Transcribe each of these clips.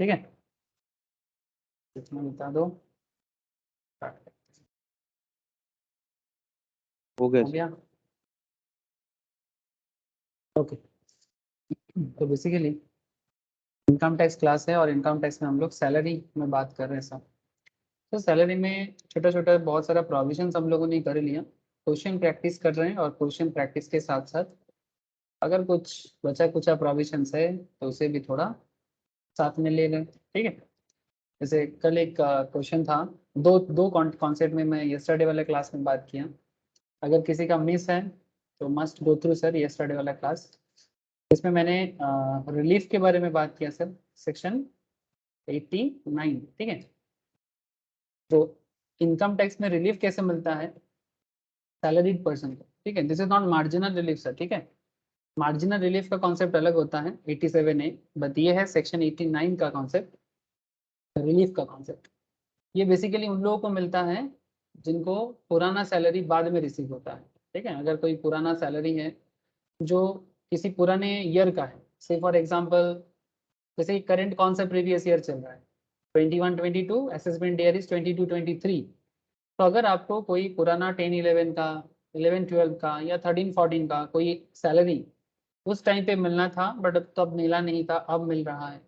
ठीक है, इतना बता दो। हो गया। ओके, तो बेसिकली इनकम टैक्स क्लास है और इनकम टैक्स में हम लोग सैलरी में बात कर रहे हैं सब। तो सैलरी में छोटा छोटा बहुत सारा प्रोविजन हम लोगों ने कर लिया, क्वेश्चन प्रैक्टिस कर रहे हैं और क्वेश्चन प्रैक्टिस के साथ साथ अगर कुछ बचा कुचा प्रोविजन है तो उसे भी थोड़ा साथ में ले लें। ठीक है, जैसे कल एक क्वेश्चन था, दो दो कॉन्सेप्ट में मैं यस्टरडे वाले क्लास में बात किया। अगर किसी का मिस है तो must go through sir yesterday वाला क्लास। इसमें मैंने रिलीफ के बारे में बात किया सर, सेक्शन 89। ठीक है, तो इनकम टैक्स में रिलीफ कैसे मिलता है सैलरीड पर्सन को। ठीक है, this is not marginal relief sir. ठीक है, मार्जिनल रिलीफ का कॉन्सेप्ट अलग होता है 87A, बट ये है सेक्शन 89 का कॉन्सेप्ट, रिलीफ का कॉन्सेप्ट। ये बेसिकली उन लोगों को मिलता है जिनको पुराना सैलरी बाद में रिसीव होता है। ठीक है, अगर कोई पुराना सैलरी है जो किसी पुराने ईयर का है, से फॉर एग्जांपल जैसे करंट कौन सा प्रीवियस ईयर चल रहा है 21-22, असेसमेंट ईयर इज 22-23। तो अगर आपको कोई पुराना 10-11 का, 11-12 का या 13-14 का कोई सैलरी उस टाइम पे मिलना था बट अब तब मिला नहीं था, अब मिल रहा है,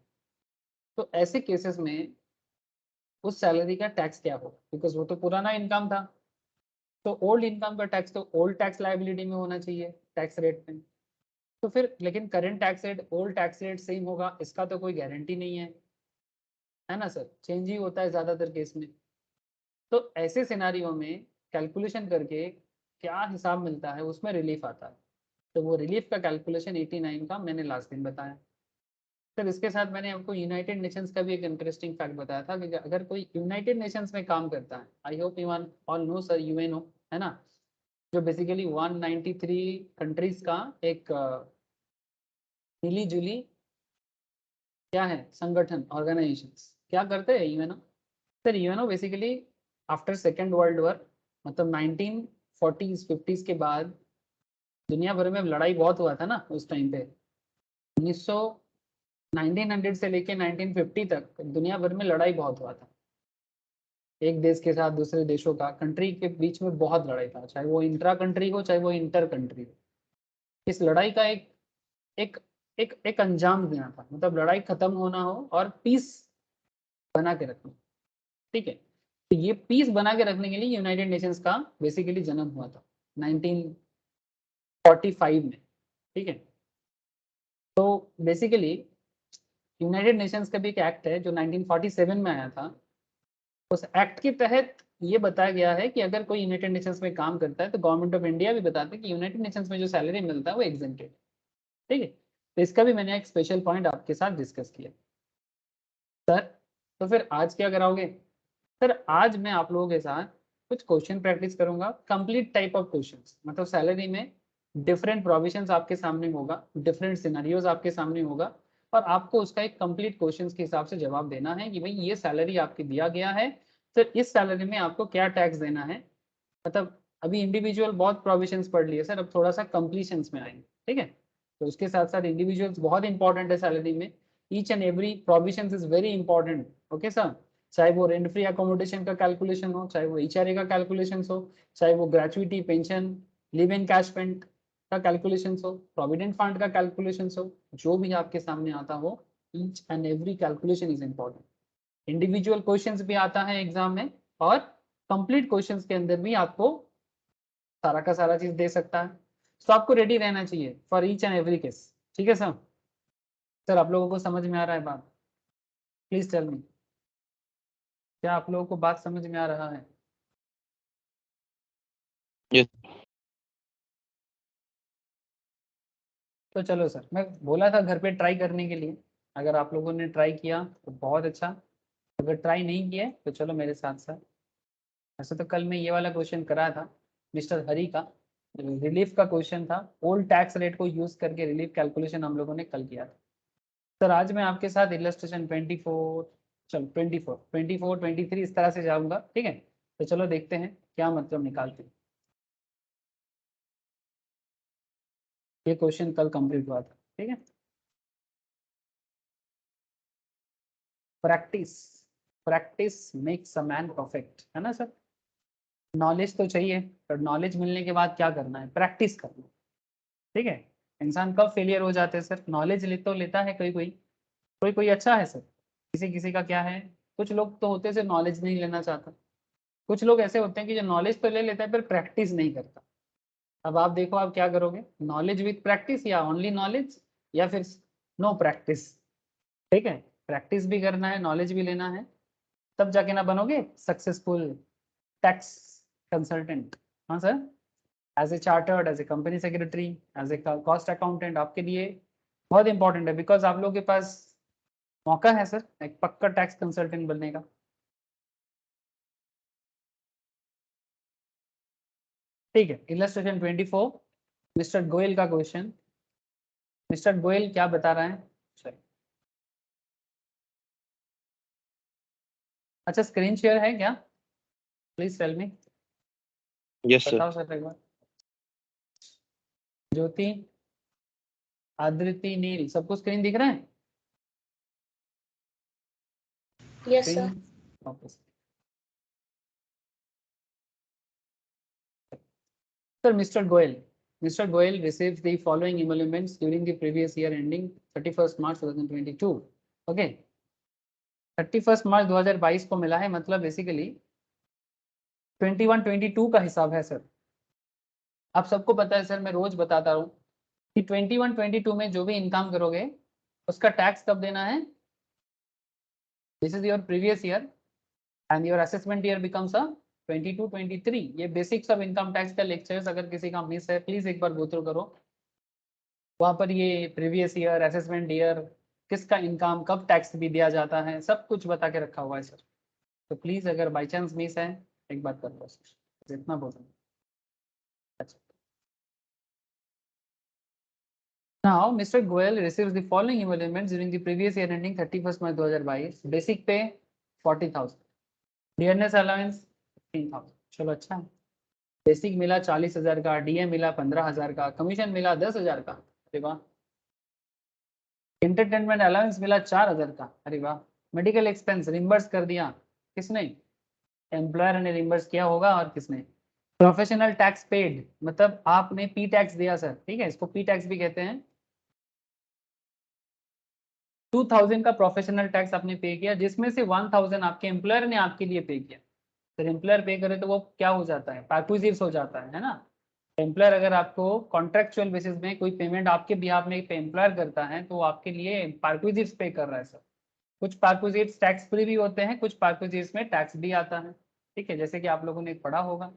तो ऐसे केसेस में उस सैलरी का टैक्स क्या होगा, बिकॉज वो तो पुराना इनकम था। तो ओल्ड इनकम का टैक्स तो ओल्ड टैक्स लाइबिलिटी में होना चाहिए, टैक्स रेट में। तो फिर लेकिन current tax rate old tax rate same होगा इसका तो कोई गारंटी नहीं है ना सर, चेंज ही होता है ज़्यादातर केस में। तो ऐसे सिनारियों में कैलकुलेशन करके क्या हिसाब मिलता है उसमें रिलीफ आता है। तो वो रिलीफ का कैलकुलेशन 89 का मैंने लास्ट दिन बताया। सर इसके साथ मैंने आपको यूनाइटेड नेशंस का भी एक इंटरेस्टिंग फैक्ट बताया था कि अगर कोई यूनाइटेड नेशंस में काम करता है, I hope you all no sir, UNO है ना, जो बेसिकली 193 कंट्रीज का एक मिली जुली क्या है संगठन, ऑर्गेनाइजेशन। क्या करते हैं UNO sir? UNO basically after second world war, मतलब 1940s 50s के बाद दुनिया भर में लड़ाई बहुत हुआ था ना उस टाइम पे। 1900 1900 से लेके 1950 तक दुनिया भर में लड़ाई बहुत हुआ था, एक देश के साथ दूसरे देशों का, कंट्री के बीच में बहुत लड़ाई था, चाहे वो इंट्रा कंट्री हो चाहे वो इंटर कंट्री हो। इस लड़ाई का एक एक अंजाम देना था, मतलब लड़ाई खत्म होना हो और पीस बना के रखना। ठीक है, तो ये पीस बना के रखने के लिए यूनाइटेड नेशंस का बेसिकली जन्म हुआ था 1945 में। ठीक है, तो बेसिकली यूनाइटेड नेशंस का भी एक एक्ट है जो 1947 में आया था। उस एक्ट के तहत ये बताया गया है कि अगर कोई यूनाइटेड नेशंस में काम करता है तो गवर्नमेंट ऑफ इंडिया भी बताते हैं कि यूनाइटेड नेशंस में जो सैलरी मिलता है वो एग्जेंटेड। ठीक है, तो इसका भी मैंने एक स्पेशल पॉइंट आपके साथ डिस्कस किया सर। तो फिर आज क्या कराओगे सर? आज मैं आप लोगों के साथ कुछ क्वेश्चन प्रैक्टिस करूंगा, कंप्लीट टाइप ऑफ क्वेश्चंस, मतलब सैलरी में डिफरेंट प्रोविजंस आपके सामने होगा, डिफरेंट सिनेरियोज आपके सामने होगा, और आपको उसका एक कंप्लीट क्वेश्चन के हिसाब से जवाब देना है कि भाई ये सैलरी आपकी दिया गया है, सर इस सैलरी में आपको क्या टैक्स देना है। मतलब अभी इंडिविजुअल बहुत प्रोविजंस पढ़ लिए सर, अब थोड़ा सा कंप्लीशंस में आएंगे। ठीक है, तो उसके साथ साथ इंडिविजुअल्स बहुत इंपॉर्टेंट है सैलरी में, each and every provision is very important. Okay sir, चाहे वो रेंट फ्री अकोमोडेशन का कैलकुलेशन हो, चाहे वो एचआरए का कैलकुलेशन हो, चाहे वो ग्रेचुइटी पेंशन लिव इन कैशमेंट का कैलकुलेशन हो, प्रोविडेंट फंड का कैलकुलेशन हो, जो भी आपके सामने आता हो, each and every calculation is important. Individual questions भी आता है एग्जाम में, और कंप्लीट क्वेश्चंस के अंदर भी आपको सारा का सारा चीज दे सकता है। तो आपको रेडी रहना चाहिए for each and every case. ठीक है सर? सर आप लोगों को समझ में आ रहा है बात? प्लीज टेल मी, क्या आप लोगों को बात समझ में आ रहा है? Yes. तो चलो सर, मैं बोला था घर पे ट्राई करने के लिए, अगर आप लोगों ने ट्राई किया तो बहुत अच्छा, अगर ट्राई नहीं किया तो चलो मेरे साथ साथ। वैसे तो कल मैं ये वाला क्वेश्चन करा था मिस्टर हरी का, रिलीफ का क्वेश्चन था, ओल्ड टैक्स रेट को यूज करके रिलीफ कैलकुलेशन हम लोगों ने कल किया था। सर आज मैं आपके साथ इलस्ट्रेशन 24, चलो 24 24 23 इस तरह से जाऊंगा। ठीक है, तो चलो देखते हैं क्या मतलब निकालते हैं। ये क्वेश्चन कल कंप्लीट हुआ था। ठीक है, practice, practice makes a man perfect, है ना सर। नॉलेज तो चाहिए, पर नॉलेज मिलने के बाद क्या करना है, प्रैक्टिस करना, ठीक है। इंसान कब फेलियर हो जाते हैं सर, नॉलेज ले तो लेता है कोई कोई, कोई कोई अच्छा है सर, किसी किसी का क्या है, कुछ लोग तो होते हैं सर नॉलेज नहीं लेना चाहता, कुछ लोग ऐसे होते हैं कि जो नॉलेज तो ले लेता है पर प्रैक्टिस नहीं करता। अब आप देखो आप क्या करोगे, नॉलेज विथ प्रैक्टिस या ओनली नॉलेज या फिर नो प्रैक्टिस, ठीक है। प्रैक्टिस भी करना है, नॉलेज भी लेना है, तब जाके ना बनोगे सक्सेसफुल टैक्स कंसल्टेंट। हाँ sir, as a chartered, as a company secretary, as a cost accountant आपके लिए बहुत इंपॉर्टेंट है, बिकॉज आप लोगों के पास मौका है सर एक पक्का टैक्स कंसल्टेंट बनने का। ठीक है, इलस्ट्रेशन 24, मिस्टर गोयल का क्वेश्चन। मिस्टर गोयल क्या बता रहे हैं सर? अच्छा स्क्रीन शेयर है क्या, please tell me. Yes sir. बताओ सर एक बार। ज्योति, आदृति, नील, सबको स्क्रीन दिख रहा है? Yes sir. Sir, Mr. Goel received the following emoluments during the previous year ending 31st March 2022. Okay, 31st March 2022 को मिला है, मतलब बेसिकली 21-22 का हिसाब है सर। आप सबको पता है सर, मैं रोज बताता हूँ कि 21-22 में जो भी इनकम करोगे उसका टैक्स कब देना है, this is your previous year and your assessment year becomes a 22-23। ये बेसिक्स ऑफ इनकम टैक्स का लेक्चर्स अगर किसी का मिस है प्लीज एक बार गो थ्रू करो, वहाँ पर ये प्रीवियस ईयर, असेसमेंट ईयर, किसका इनकम कब टैक्स भी दिया जाता है, सब कुछ बता के रखा हुआ है सर। तो प्लीज अगर बाई चांस मिस है एक बात कर लो सर, इतना बोल रहा हूँ। अच्छा, now Mr. Goel receives the following emoluments during the previous year ending 31st March 2022. Basic pay 40,000, dearness allowance 15,000, चलो अच्छा है। बेसिक मिला 40,000 का, डीए मिला 15,000 का, कमीशन मिला 10,000 का, अरे वाह। एंटरटेनमेंट अलाउंस मिला 4,000 का, अरे वाह। मेडिकल एक्सपेंस रिम्बर्स कर दिया, किसने, एम्प्लॉयर ने रिम्बर्स किया होगा, और किसने, प्रोफेशनल टैक्स पेड, मतलब आपने पी टैक्स दिया सर, ठीक है, इसको पी टैक्स भी कहते हैं। 2,000 का प्रोफेशनल टैक्स आपने पे किया, जिसमें से 1,000 आपके एम्प्लॉयर ने आपके लिए पे किया। सर एम्प्लॉयर पे करे तो वो क्या हो जाता है, परक्विजिट्स हो जाता है ना। एम्प्लॉयर अगर आपको कॉन्ट्रेक्चुअल बेसिस में कोई पेमेंट आपके बिहाफ में एम्प्लॉयर करता है तो वो आपके लिए परक्विजिट्स पे कर रहा है सर। कुछ परक्विजिट्स टैक्स फ्री भी होते हैं, कुछ परक्विजिट्स में टैक्स भी आता है, ठीक है। जैसे कि आप लोगों ने पढ़ा होगा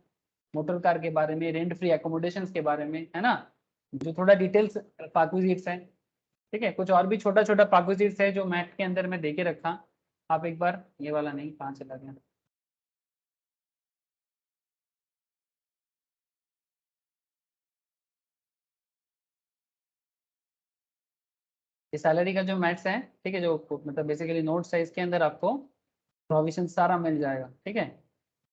मोटर कार के बारे में, रेंट फ्री एकोमोडेशन के बारे में, है ना, जो थोड़ा डिटेल्स परक्विजिट्स है, ठीक है। कुछ और भी छोटा छोटा परक्विजिट्स है जो मैथ के अंदर में दे के रखा, आप एक बार, ये वाला नहीं, कहाँ चला गया, ये सैलरी का जो मैथ्स है, ठीक है, जो मतलब बेसिकली नोट्स है, इसके अंदर आपको प्रोविजन सारा मिल जाएगा, ठीक है।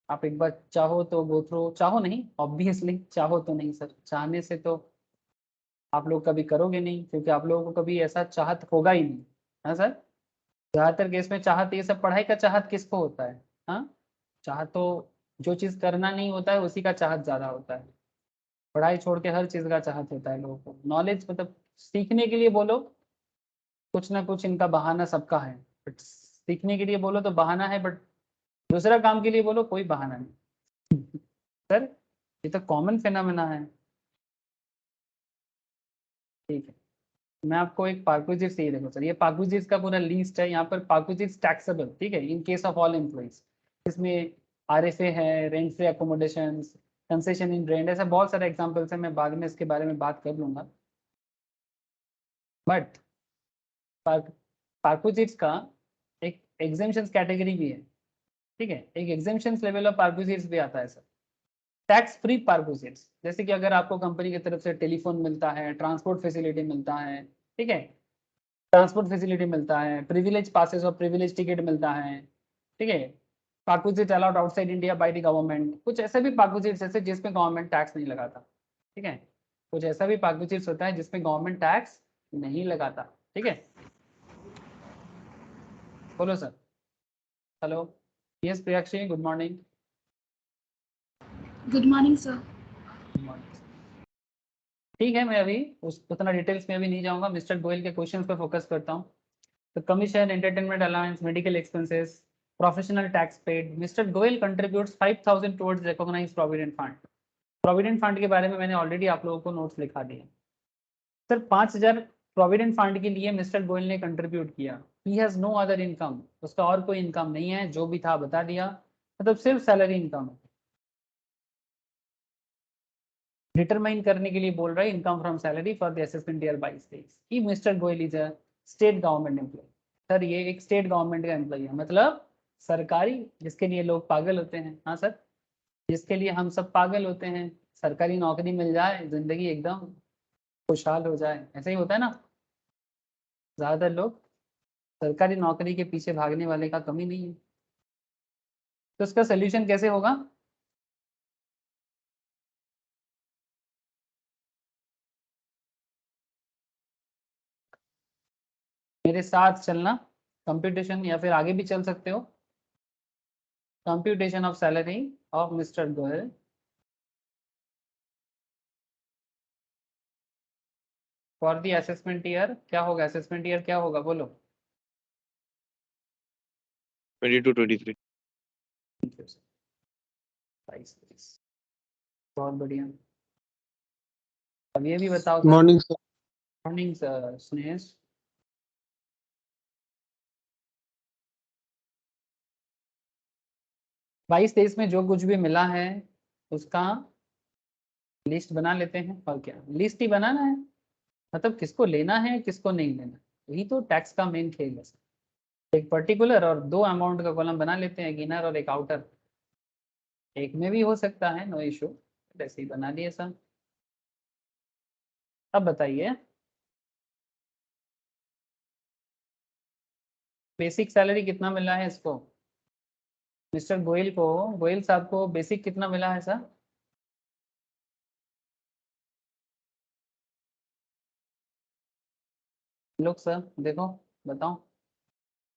आप एक बार चाहो तो गो थ्रू, चाहो नहीं ऑब्वियसली, चाहो तो नहीं सर, चाहने से तो आप लोग कभी करोगे नहीं, क्योंकि आप लोगों को कभी ऐसा चाहत होगा ही नहीं, है सर। ज्यादातर केस में चाहत, ये सब पढ़ाई का चाहत किसको होता है, हाँ, चाहत तो जो चीज करना नहीं होता है उसी का चाहत ज्यादा होता है। पढ़ाई छोड़ के हर चीज का चाहत होता है लोगों को, नॉलेज मतलब सीखने के लिए बोलो, कुछ ना कुछ इनका बहाना सबका है, बट सीखने के लिए बोलो तो बहाना है, बट दूसरा काम के लिए बोलो कोई बहाना नहीं सर, ये तो कॉमन फिनोमेना है, ठीक है। मैं आपको एक पार्क्विजिट्स, ये देखो सर, ये पार्क्विजिट्स का पूरा लिस्ट है, यहाँ पर पार्क्विजिट्स टैक्सेबल, ठीक है, इन केस ऑफ ऑल एम्प्लॉइज। इसमें आरएफए है, रेंट फ्री एकोमोडेशन, कंसेशन इन रेंट, ऐसा बहुत सारे एग्जांपल्स हैं, मैं बाद में इसके बारे में बात कर लूंगा। बट पार्क्विजिट्स का एक एग्जेम्पशंस कैटेगरी भी है, ठीक है, एक एग्जेम्पशंस लेवल ऑफ पार्क्विजिट्स भी आता है सर। टैक्स फ्री पार्क्विजिट्स, जैसे कि अगर आपको कंपनी की तरफ से टेलीफोन मिलता है, ट्रांसपोर्ट फैसिलिटी मिलता है, ठीक है, ट्रांसपोर्ट फैसिलिटी मिलता है, प्रिविलेज पासेस और प्रिविलेज टिकट मिलता है, ठीक है, perquisite allowed outside India by the government, कुछ ऐसे भी पार्क्विजिट्स ऐसे जिसमें गवर्नमेंट टैक्स नहीं लगाता, ठीक है, कुछ ऐसा भी पार्क्विजिट्स होता है जिसमें गवर्नमेंट टैक्स नहीं लगाता, ठीक है। बोलो sir. Hello, yes Priyakshi, good morning. Good morning sir. ठीक है, मैं अभी उतना डिटेल्स में अभी नहीं जाऊंगा, मिस्टर गोयल के क्वेश्चंस पे फोकस करता हूँ। तो commission, entertainment allowance, medical expenses, professional tax paid, mister Goyal contributes 5000 towards recognized provident fund. Provident fund के बारे में मैंने ऑलरेडी आप लोगों को नोट्स लिखा दिए। सर 5000 प्रोविडेंट फंड के लिए मिस्टर गोयल ने कंट्रीब्यूट किया। He has no other income, उसका और कोई इनकम नहीं है, जो भी था बता दिया, मतलब सिर्फ सैलरी इनकम है। डिटरमाइन करने के लिए बोल रहा है income from salary for the assessment year 22-23 कि mister Goyal is a state government employee. Sir ये एक स्टेट गवर्नमेंट का एम्प्लॉय है, मतलब सरकारी, जिसके लिए लोग पागल होते हैं। हाँ सर, जिसके लिए हम सब पागल होते हैं, सरकारी नौकरी मिल जाए जिंदगी एकदम खुशहाल हो जाए, ऐसा ही होता है ना। ज्यादातर लोग सरकारी नौकरी के पीछे भागने वाले का कमी नहीं है। तो इसका सोल्यूशन कैसे होगा? मेरे साथ चलना, कंप्यूटेशन, या फिर आगे भी चल सकते हो। Computation of salary of mister Goyal for the assessment year. क्या होगा असेसमेंट ईयर, क्या होगा बोलो? 22-23। बहुत बढ़िया। अब ये भी बताओ। Morning sir. Morning sir Snesh. बाईस तेईस में जो कुछ भी मिला है उसका लिस्ट बना लेते हैं, और क्या लिस्ट ही बनाना है, मतलब किसको लेना है किसको नहीं लेना, यही तो टैक्स का मेन खेल है। एक पर्टिकुलर और दो अमाउंट का कॉलम बना लेते हैं, एक इनर और एक आउटर। एक में भी हो सकता है, नो इशू, ऐसे ही बना दिए सर। अब बताइए, बेसिक सैलरी कितना मिला है इसको? मिस्टर गोयल को, गोयल साहब को बेसिक कितना मिला है सर? लोग सर देखो, बताओ।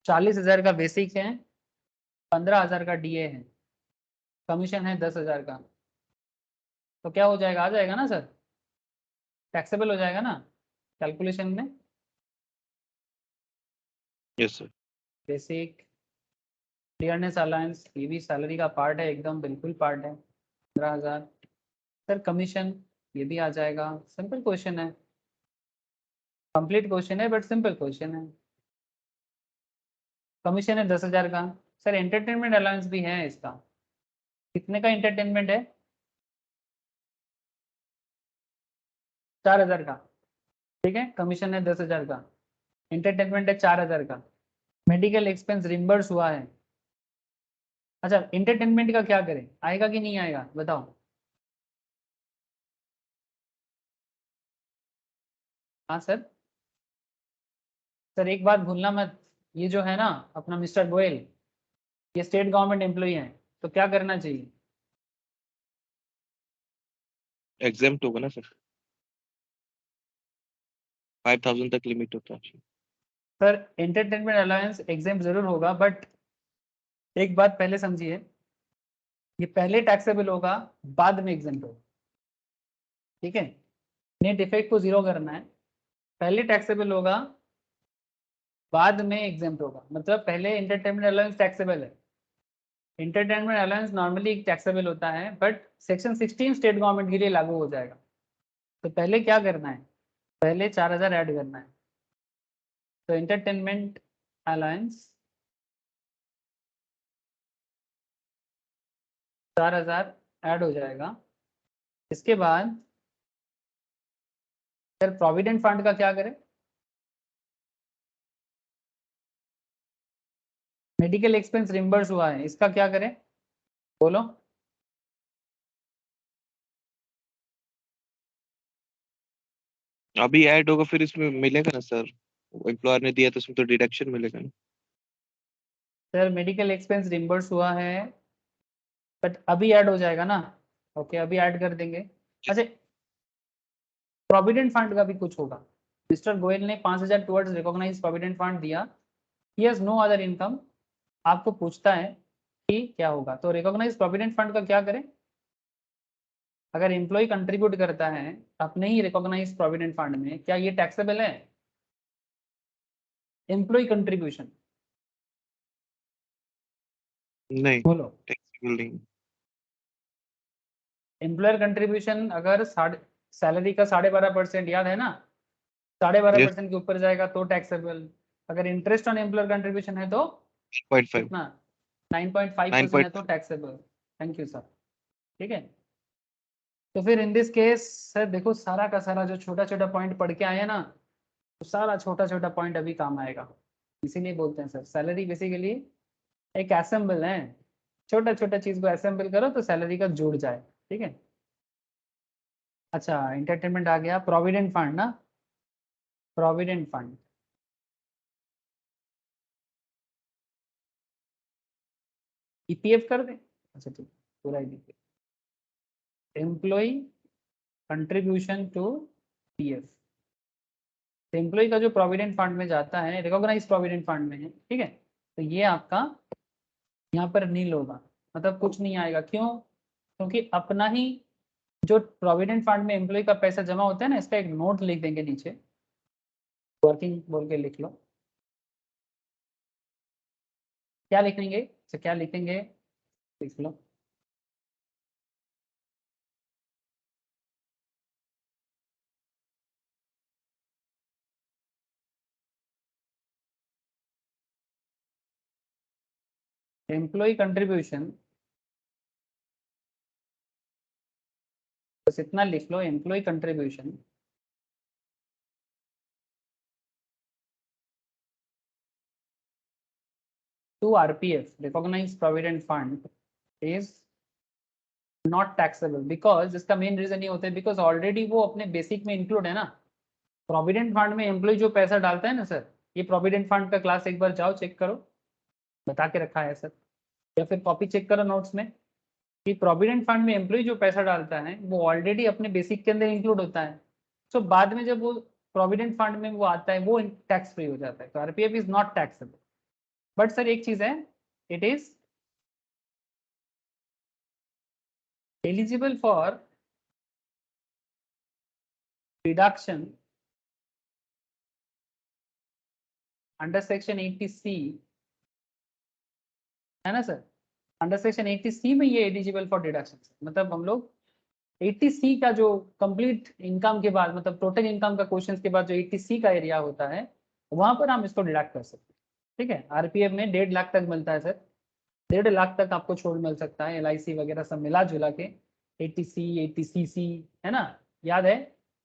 40,000 का बेसिक है, 15,000 का डीए है, कमीशन है 10,000 का। तो क्या हो जाएगा, आ जाएगा ना सर, टैक्सेबल हो जाएगा ना कैलकुलेशन में। Yes sir. Basic, dearness allowance, ये भी सैलरी का पार्ट है, एकदम बिल्कुल पार्ट है, 15,000। सर कमीशन, ये भी आ जाएगा। सिंपल क्वेश्चन है, कंप्लीट क्वेश्चन है बट सिंपल क्वेश्चन है। कमीशन है 10,000 का। सर एंटरटेनमेंट अलाउंस भी है इसका, कितने का एंटरटेनमेंट है? 4,000 का। ठीक है, कमीशन है 10,000 का, एंटरटेनमेंट है 4,000 का। मेडिकल एक्सपेंस रिम्बर्स हुआ है। अच्छा, एंटरटेनमेंट का क्या करें, आएगा कि नहीं आएगा बताओ? हाँ सर। सर एक बात भूलना मत, ये जो है ना अपना मिस्टर गोयल, ये स्टेट गवर्नमेंट एम्प्लॉई है, तो क्या करना चाहिए? एग्जाम्प्ट होगा ना सर, 5000 तक लिमिट होता है। सर एंटरटेनमेंट अलाउंस एग्जाम जरूर होगा, बट एक बात पहले समझिए, ये पहले टैक्सेबल होगा, बाद में एग्जाम होगा। ठीक है, नेट इफेक्ट को जीरो करना है, पहले टैक्सेबल होगा बाद में एग्जाम होगा, मतलब पहले एंटरटेनमेंट अलाउंस टैक्सेबल है। एंटरटेनमेंट अलाउंस नॉर्मली टैक्सेबल होता है, बट सेक्शन 16 स्टेट गवर्नमेंट के लिए लागू हो जाएगा। तो पहले क्या करना है, पहले 4,000 ऐड करना है। तो एंटरटेनमेंट अलाउंस 4,000 ऐड हो जाएगा। इसके बाद सर प्रोविडेंट फंड का क्या करें? मेडिकल एक्सपेंस रिम्बर्स हुआ है, इसका क्या करें बोलो? अभी ऐड होगा फिर इसमें मिलेगा ना सर, एम्प्लॉयर ने दिया तो उसमें तो डिडक्शन मिलेगा ना। सर मेडिकल एक्सपेंस रिम्बर्स हुआ है, बट अभी ऐड हो जाएगा ना। ओके, अभी ऐड कर देंगे। अच्छा, प्रोविडेंट फंड का भी कुछ होगा। मिस्टर गोयल ने 5,000 टुवर्ड्स रिकॉग्नाइज प्रोविडेंट फंड दिया। He has no other income, आपको पूछता है कि क्या होगा, तो रिकॉग्नाइज प्रोविडेंट फंड का क्या करें? अगर एम्प्लॉय कंट्रीब्यूट करता है अपने ही रिकॉग्नाइज प्रोविडेंट फंड में, क्या ये टैक्सेबल है? एम्प्लॉय कंट्रीब्यूशन नहीं, बोलो। टैक्सेबल नहीं। एम्प्लॉयर कंट्रीब्यूशन अगर सैलरी का 12.5% याद है ना, 12.5% के ऊपर जाएगा तो टैक्सेबल। अगर इंटरेस्ट ऑन एम्प्लॉयर कंट्रीब्यूशन है तो 0.5 कितना? 9.5% है तो 9.5 टैक्सेबल। Thank you sir. ठीक है, तो फिर इन दिस केस सर देखो सारा का सारा जो छोटा छोटा पॉइंट पढ़ के आए ना, तो सारा छोटा छोटा पॉइंट अभी काम आएगा। इसीलिए बोलते हैं सर सैलरी बेसिकली एक असेंबल है, छोटा छोटा चीज को असेंबल करो तो सैलरी का जुड़ जाए। ठीक है, अच्छा एंटरटेनमेंट आ गया, प्रोविडेंट फंड ना, प्रोविडेंट फंड ईपीएफ कर दें। अच्छा ठीक, पूरा EPF, employee contribution to PF, employee का जो प्रोविडेंट फंड में जाता है रिकॉग्नाइज प्रोविडेंट फंड में है। ठीक है, तो ये आपका यहाँ पर नील होगा, मतलब कुछ नहीं आएगा। क्यों? क्योंकि अपना ही जो प्रोविडेंट फंड में एम्प्लॉय का पैसा जमा होता है ना, इसका एक नोट लिख देंगे नीचे, वर्किंग बोल के लिख लो। क्या लिखेंगे? अच्छा क्या लिखेंगे, लिख लो। एम्प्लॉय कंट्रीब्यूशन, बस इतना लिख लो, employ contribution to RPF recognise provident fund is not taxable. Because इसका मेन रीजन ये होता है बिकॉज ऑलरेडी वो अपने बेसिक में इंक्लूड है ना। प्रोविडेंट फंड में एम्प्लॉय जो पैसा डालता है ना सर, ये प्रोविडेंट फंड का क्लास एक बार जाओ चेक करो, बता के रखा है सर, या फिर कॉपी चेक करो नोट्स में कि प्रोविडेंट फंड में एम्प्लॉय जो पैसा डालता है वो ऑलरेडी अपने बेसिक के अंदर इंक्लूड होता है। सो बाद में जब वो प्रोविडेंट फंड में वो आता है वो टैक्स फ्री हो जाता है, तो RPF is not taxable. But sir एक चीज है, it is eligible for deduction under section 80C, है ना सर? अंडर सेक्शन 80C में ये एलिजिबल फॉर डिडक्शन, मतलब हम लोग 80C का जो कंप्लीट इनकम के बाद, मतलब टोटल इनकम का क्वेश्चन के बाद जो 80C का एरिया होता है वहां पर हम इसको डिडक्ट कर सकते हैं। ठीक है, आरपीएफ में 1.5 लाख तक मिलता है सर, 1.5 लाख तक आपको छूट मिल सकता है, एलआईसी वगैरह सब मिला जुला के 80C 80CC, है ना? याद है?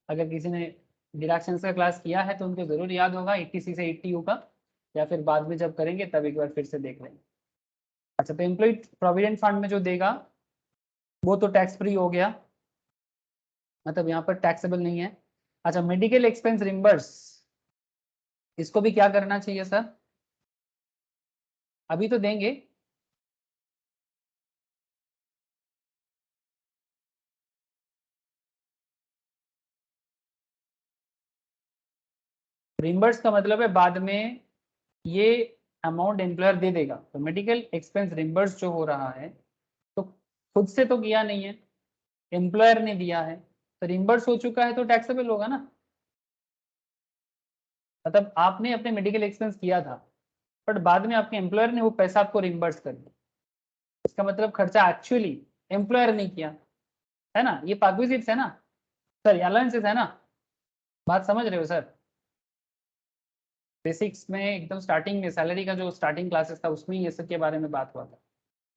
अगर किसी ने डिडक्शन का क्लास किया है तो उनको जरूर याद होगा 80C से 80U का, या फिर बाद में जब करेंगे तब एक बार फिर से देख लेंगे। अच्छा, तो एम्प्लॉय प्रोविडेंट फंड में जो देगा वो तो टैक्स फ्री हो गया, मतलब यहाँ पर टैक्सेबल नहीं है। अच्छा, मेडिकल एक्सपेंस रिम्बर्स, इसको भी क्या करना चाहिए सर? अभी तो देंगे, रिम्बर्स का मतलब है बाद में ये अमाउंट एम्प्लॉयर दे देगा। तो मेडिकल एक्सपेंस रिम्बर्स जो हो रहा है तो खुद से तो किया नहीं है, एम्प्लॉयर ने दिया है, तो रिम्बर्स हो चुका है तो टैक्सेबल होगा ना। मतलब आपने अपने मेडिकल एक्सपेंस किया था बट बाद में आपके एम्प्लॉयर ने वो पैसा आपको रिम्बर्स कर दिया, इसका मतलब खर्चा एक्चुअली एम्प्लॉयर ने किया, है ना? ये परक्विजिट्स है ना सर, अलाउंसेस है ना? बात समझ रहे हो सर? बेसिक्स में एकदम स्टार्टिंग में सैलरी का जो स्टार्टिंग क्लासेस था उसमें ये सब के बारे में बात हुआ था।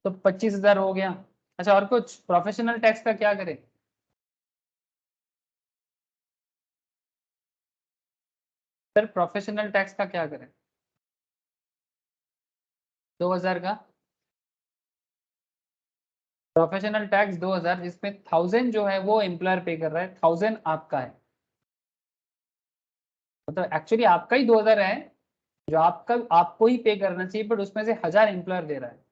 तो 25,000 हो गया। अच्छा, और कुछ प्रोफेशनल टैक्स का क्या करें सर? प्रोफेशनल टैक्स का क्या करें? 2,000 का प्रोफेशनल टैक्स 2,000, जिसमें 1,000 जो है वो एम्प्लॉयर पे कर रहा है, 1,000 आपका है, मतलब एक्चुअली आपका ही 2,000 है जो आपका आपको ही पे करना चाहिए, बट उसमें से 1,000 एम्प्लॉयर दे रहा है।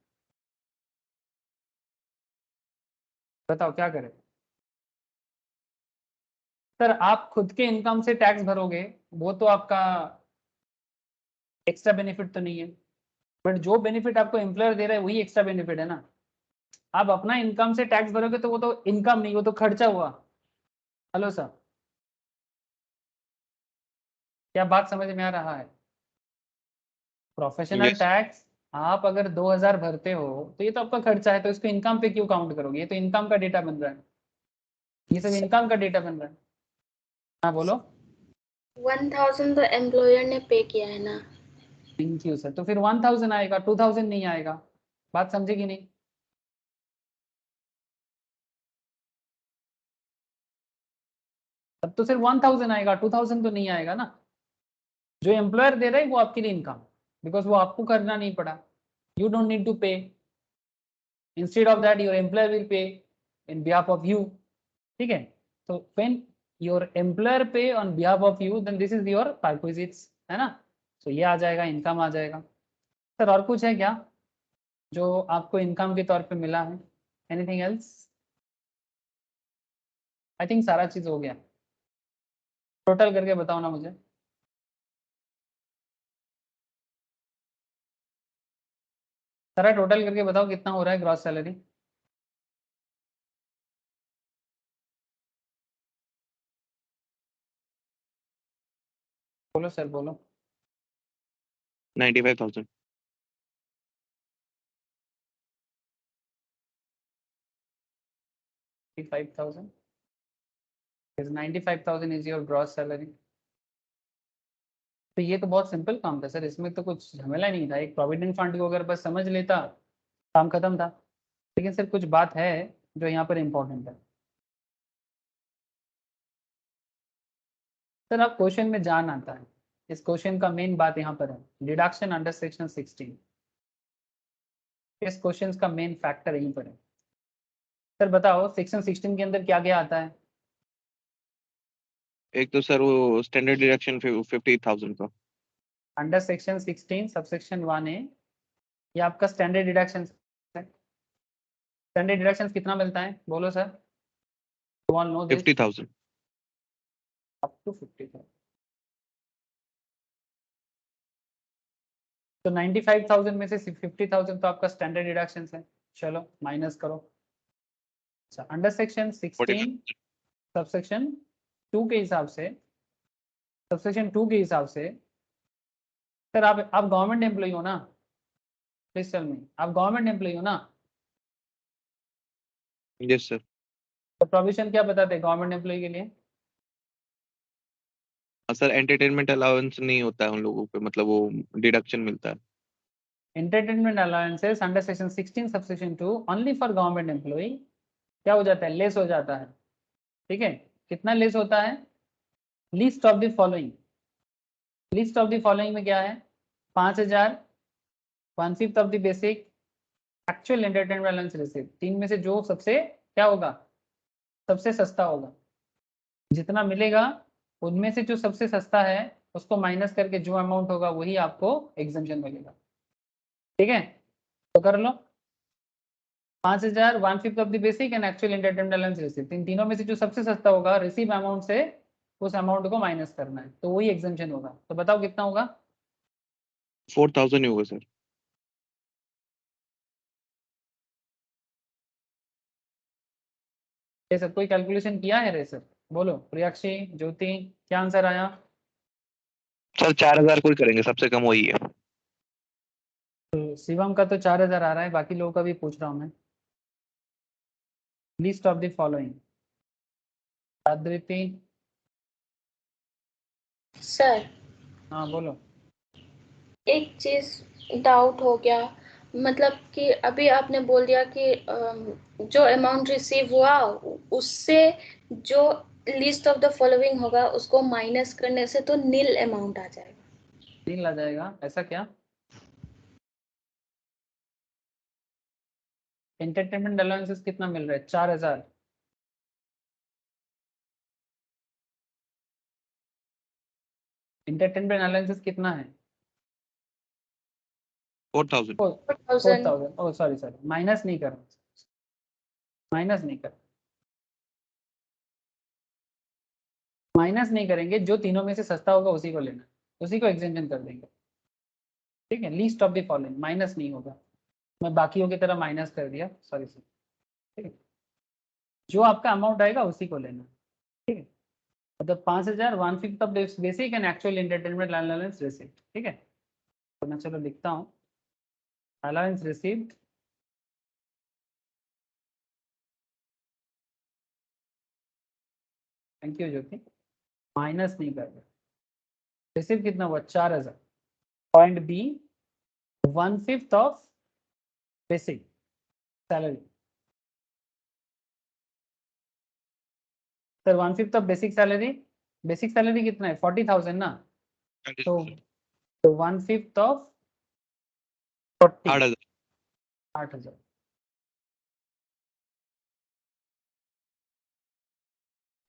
बताओ क्या करें सर? आप खुद के इनकम से टैक्स भरोगे, वो तो आपका एक्स्ट्रा बेनिफिट तो नहीं है, बट जो बेनिफिट आपको एम्प्लॉयर दे रहा है वही एक्स्ट्रा बेनिफिट है ना। आप अपना इनकम से टैक्स भरोगे तो वो तो इनकम नहीं, वो तो खर्चा हुआ। हेलो सर, क्या बात समझ में आ रहा है? Professional yes. टैक्स आप अगर 2000 भरते हो तो ये तो आपका खर्चा है, तो इसको इनकम पे क्यों काउंट करोगे? ये तो इनकम का डेटा बन रहा है, ये सब इनकम का डेटा बन रहा है। हाँ बोलो। 1000 तो एम्प्लॉयर ने पे किया है ना। Thank you sir. तो फिर 1000 आएगा, 2000 नहीं आएगा। बात समझे कि नहीं? तब तो सिर्फ 1000 आएगा, 2000 तो नहीं आएगा ना। जो एम्प्लॉयर दे रहा है वो आपके लिए इनकम, बिकॉज वो आपको करना नहीं पड़ा, you don't need to pay. Instead of that your employer will pay in behalf of you. ठीक है, तो when your employer pay on behalf of you then this is your perquisites, है ना। तो ये आ जाएगा, इनकम आ जाएगा। सर और कुछ है क्या जो आपको इनकम के तौर पे मिला है? Anything else? आई थिंक सारा चीज हो गया। टोटल करके बताओ ना मुझे। सारा टोटल करके बताओ कितना हो रहा है ग्रॉस सैलरी। बोलो सर बोलो। 95,000। 95,000 is 95,000 is your gross salary। तो ये तो बहुत सिंपल काम था सर, इसमें तो कुछ झमेला नहीं था। एक प्रोविडेंट फंड को अगर बस समझ लेता काम खत्म था। लेकिन सर कुछ बात है जो यहाँ पर इम्पोर्टेंट है। सर आप क्वेश्चन में जान आता है, इस क्वेश्चन का मेन बात यहाँ पर है डिडक्शन अंडर सेक्शन 16। इस क्वेश्चन का मेन फैक्टर यहीं पर है। सर बताओ सेक्शन 16 के अंदर क्या क्या आता है? एक तो सर वो स्टैंडर्ड डिडक्शन 50,000 का। अंडर सेक्शन 16 सबसेक्शन 1A ये आपका स्टैंडर्ड डिडक्शन है। स्टैंडर्ड डिडक्शन कितना मिलता है बोलो sir? You all know this. 50,000। Up to 50,000। तो 95,000 में से 50,000 तो आपका स्टैंडर्ड डिडक्शन है। चलो माइनस करो। अच्छा, अंडर सेक्शन 16 सबसेक्शन 2 के हिसाब से, सबसेक्शन 2 के हिसाब से सर आप गवर्नमेंट एम्प्लॉई हो ना? प्लीज टेल मी, आप गवर्नमेंट एम्प्लॉई हो ना? Yes sir. तो प्रोविजन क्या बताते हैं गवर्नमेंट एम्प्लॉई के लिए? सर एंटरटेनमेंट अलाउंस नहीं होता है उन लोगों पे, मतलब वो डिडक्शन मिलता है। Entertainment allowances under section 16 subsection 2 only for government employee क्या हो जाता है? लेस हो जाता है। ठीक है, कितना लेस होता है? List of the following. List of the following में क्या है? 5,000, 1/5 of the basic, actual entertainment allowance receive. तीन में से जो सबसे क्या होगा? सबसे सस्ता होगा। जितना मिलेगा उनमें से जो सबसे सस्ता है उसको माइनस करके जो अमाउंट होगा वही आपको एग्जम्पशन मिलेगा। ठीक है, तो कर लो। 5,000, 1/5 of the basic and actual entertainment allowance receive, इन तीनों में से जो सबसे सस्ता होगा रिसीव अमाउंट से उस अमाउंट को माइनस करना है, तो वही एग्जम्पशन होगा। तो बताओ कितना होगा? 4,000 ही होगा सर। ये सब कोई कैलकुलेशन किया है रे सर? बोलो प्रियाक्षी, ज्योति, क्या आंसर आया? सर 4,000 कोई करेंगे, सबसे कम वही है। तो शिवम का तो 4,000 आ रहा है, बाकी लोगों का भी पूछ रहा हूँ मैं। List of the following. Adriti. Sir हाँ बोलो। एक चीज डाउट हो गया, मतलब कि अभी आपने बोल दिया कि जो अमाउंट रिसीव हुआ उससे जो लिस्ट ऑफ द फॉलोइंग होगा उसको माइनस करने से तो नील अमाउंट आ जाएगा। 3 ला जाएगा, ऐसा क्या? एंटरटेनमेंट अलाउंसेस कितना मिल रहा है? 4,000। एंटरटेनमेंट अलाउंसेस कितना है? 4,000। 4,000। 4,000। ओ सॉरी सॉरी, माइनस नहीं कर, माइनस नहीं कर, माइनस नहीं करेंगे। जो तीनों में से सस्ता होगा उसी को लेना, उसी को एग्जेंशन कर देंगे। ठीक है, least of the following, minus नहीं होगा, मैं बाकियों की तरह माइनस कर दिया, सॉरी सर। ठीक है, जो आपका अमाउंट आएगा उसी को लेना। ठीक है, मतलब 5,000 1/5 of basic and actual entertainment allowance received. ठीक है, तो मैं चलो लिखता हूँ, allowance received thank you Jyoti, minus नहीं कर रहे, रिसीव कितना हुआ 4,000, point B 1/5 of basic salary. Sir 1/5 of basic salary कितना है 40,000 ना, तो 1/5 of 40 8,000।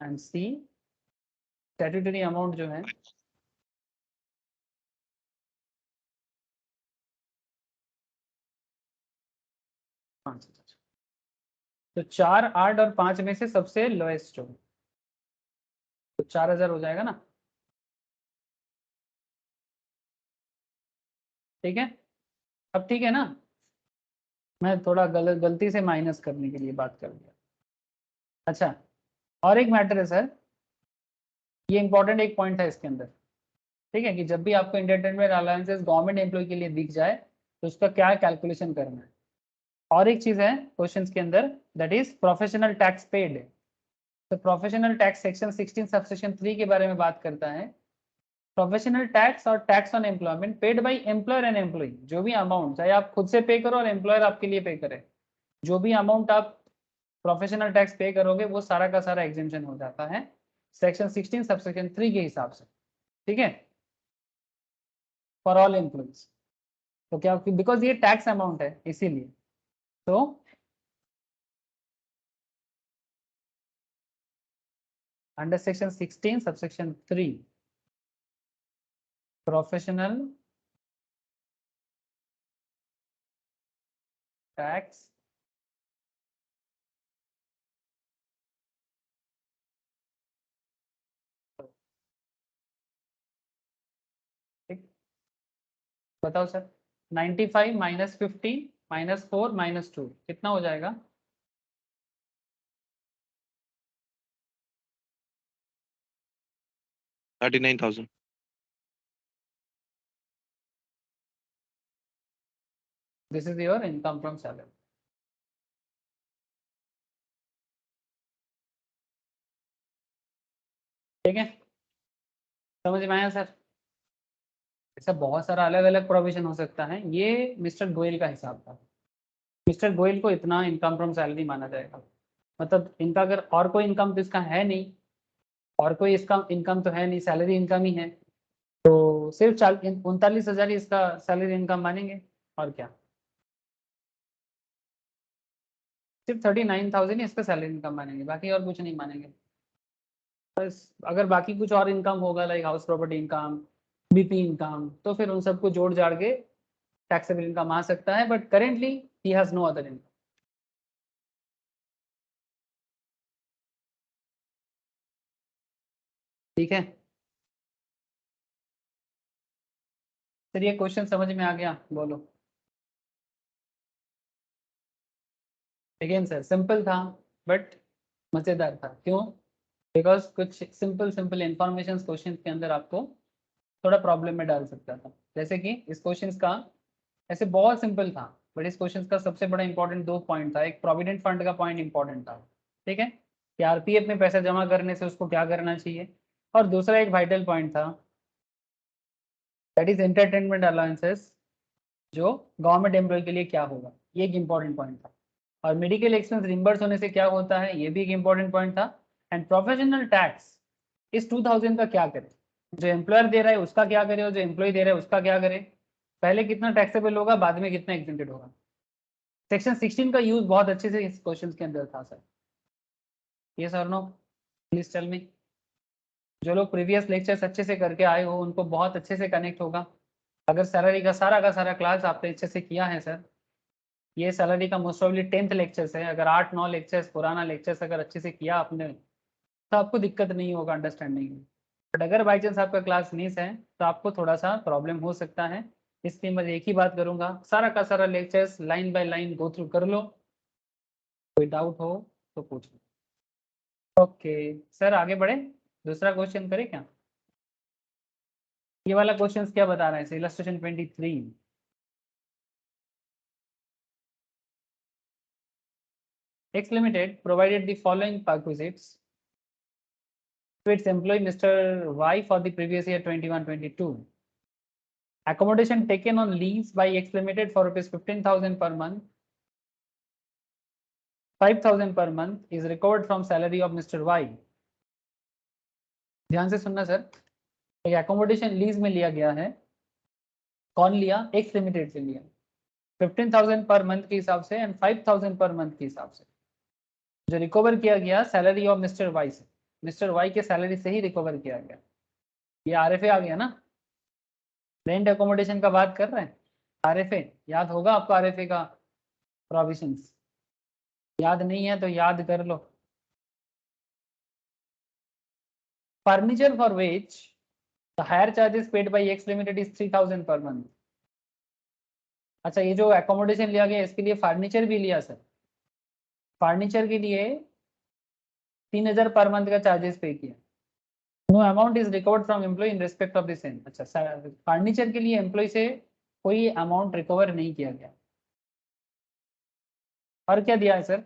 And C statutory amount जो है 5,000। तो 4, 8 और 5 में से सबसे लोएस्ट जो, तो 4,000 हो जाएगा ना। ठीक है, अब ठीक है ना, मैं थोड़ा गलती से माइनस करने के लिए बात कर दिया। अच्छा, और एक मैटर है सर, ये इंपॉर्टेंट एक पॉइंट है इसके अंदर। ठीक है, कि जब भी आपको एंटरटेनमेंट अलाउंसेस गवर्नमेंट एम्प्लॉय के लिए दिख जाए तो उसका क्या कैलकुलेशन करना है। और एक चीज है क्वेश्चंस के अंदर, that is professional tax paid. तो प्रोफेशनल टैक्स सेक्शन 16 सबसेक्शन 3 के बारे में बात करता है। प्रोफेशनल टैक्स और tax on employment paid by employer and employee, जो भी अमाउंट चाहे आप खुद से पे करो और एम्प्लॉयर आपके लिए पे करे, जो भी अमाउंट आप प्रोफेशनल टैक्स पे करोगे वो सारा का सारा एग्जेम्पशन हो जाता है सेक्शन 16 सबसेक्शन 3 के हिसाब से। ठीक है, फॉर ऑल एम्प्लॉइज। तो क्या, बिकॉज ये टैक्स अमाउंट है इसीलिए, तो under section 16 subsection 3 professional tax बताओ सर, 95 माइनस 50 माइनस 4 माइनस 2 कितना हो जाएगा? $39,000। This is your income from salary. ठीक है, समझ में आया सर? ऐसा बहुत सारा अलग अलग प्रोविजन हो सकता है, ये मिस्टर गोयल का हिसाब था। मिस्टर गोयल को इतना इनकम फ्रॉम सैलरी माना जाएगा, मतलब इनका अगर और कोई इनकम तो इसका है नहीं, और कोई इसका इनकम तो है नहीं, सैलरी इनकम ही है, तो सिर्फ 39,000 ही इसका सैलरी इनकम मानेंगे, और क्या, सिर्फ 39,000 ही इसका सैलरी इनकम मानेंगे, बाकी और कुछ नहीं मानेंगे। बस अगर बाकी कुछ और इनकम होगा like house property income, BP income, तो फिर उन सबको जोड़ जाड़ के टैक्सेबल इनकम आ सकता है, but currently he has no other income. ठीक है सर, ये क्वेश्चन समझ में आ गया? बोलो। अगेन सर सिंपल था बट मजेदार था, क्यों? बिकॉज कुछ सिंपल सिंपल इंफॉर्मेशन क्वेश्चन के अंदर आपको थोड़ा प्रॉब्लम में डाल सकता था। जैसे कि इस क्वेश्चन का ऐसे बहुत सिंपल था, बट इस क्वेश्चन का सबसे बड़ा इंपॉर्टेंट 2 पॉइंट था। एक प्रोविडेंट फंड का पॉइंट इंपॉर्टेंट था, ठीक है, कि आरपीएफ में पैसा जमा करने से उसको क्या करना चाहिए, और दूसरा एक वाइटल पॉइंट था, दैट इज एंटरटेनमेंट अलाउंसेस जो गवर्नमेंट एम्प्लॉय के लिए क्या होगा, ये एक इंपॉर्टेंट पॉइंट था। और मेडिकल एक्सपेंस रिम्बर्स होने से क्या होता है, ये भी एक इंपॉर्टेंट पॉइंट था। एंड प्रोफेशनल टैक्स इस 2000 का क्या करे, जो एम्प्लॉयर दे रहा है उसका क्या करे, और जो एम्प्लॉय दे रहा है उसका क्या करे, पहले कितना टैक्सेबल होगा, बाद में कितना एग्जेंटेड होगा। सेक्शन 16 का यूज बहुत अच्छे से इस क्वेश्चन के अंदर था सर। यस और नो, प्लीज टेल मी। जो लोग प्रीवियस लेक्चर्स अच्छे से करके आए हो उनको बहुत अच्छे से कनेक्ट होगा। अगर सैलरी का सारा क्लास आपने अच्छे से किया है सर, ये सैलरी का मोस्ट ऑफली 10th लेक्चर्स है, अगर 8-9 लेक्चर्स पुराना लेक्चर्स अगर अच्छे से किया आपने तो आपको दिक्कत नहीं होगा अंडरस्टैंडिंग में। बट अगर बाई चांस आपका क्लास मिस है तो आपको थोड़ा सा प्रॉब्लम हो सकता है, इसलिए मैं एक ही बात करूंगा, सारा का सारा lectures line by line go through कर लो, कोई डाउट हो तो पूछ लो। ओके सर आगे बढ़े, दूसरा क्वेश्चन करें क्या? ये वाला क्वेश्चन क्या बता रहे हैं? Illustration 23 X Limited provided the following perquisites to its employee Mr. Y for the previous year 21-22. Accommodation taken on lease by X Limited for rupees 15,000 per month, 5,000 per month is recovered from salary of Mr. Y. ध्यान से सुनना sir, एक accommodation lease में लिया गया है, कौन लिया? एक्स लिमिटेड से लिया, 15,000 पर मंथ के हिसाब से एंड 5,000 पर मंथ के हिसाब से, जो रिकवर किया गया सैलरी ऑफ मिस्टर वाई से, मिस्टर वाई के सैलरी से ही रिकवर किया गया। ये आरएफए आ गया ना, रेंट एकोमोडेशन का बात कर रहे हैं, आरएफए याद होगा आपको, आरएफए का प्रोविजंस याद नहीं है तो याद कर लो। Furniture for which the hire charges paid by X limited is 3,000 per month. अच्छा ये जो एकोमोडेशन लिया गया इसके लिए फर्नीचर भी लिया सर, फर्नीचर के लिए 3,000 पर मंथ का चार्जेस पे किया। No amount is recovered from employee in respect of the same. अच्छा फर्नीचर के लिए एम्प्लॉय से कोई अमाउंट रिकवर नहीं किया गया। और क्या दिया है सर?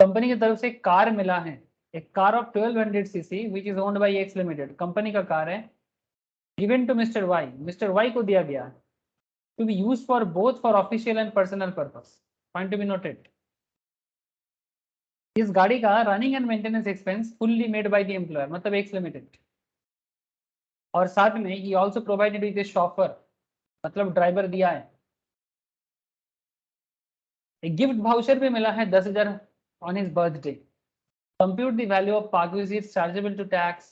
कंपनी की तरफ से कार मिला है, एक car of 1200 CC which is owned by X limited, company का कार है, given to mister Y, mister Y को दिया गया है, to be used for both for official and personal purpose. Point to be noted, इस गाड़ी का running and maintenance expense fully made by the employer, मतलब एक्स लिमिटेड, और साथ में ही also provided with a chauffeur, मतलब ड्राइवर दिया है। एक गिफ्ट वाउचर भी मिला है 10,000 on his birthday. Compute the value of park visits chargeable to tax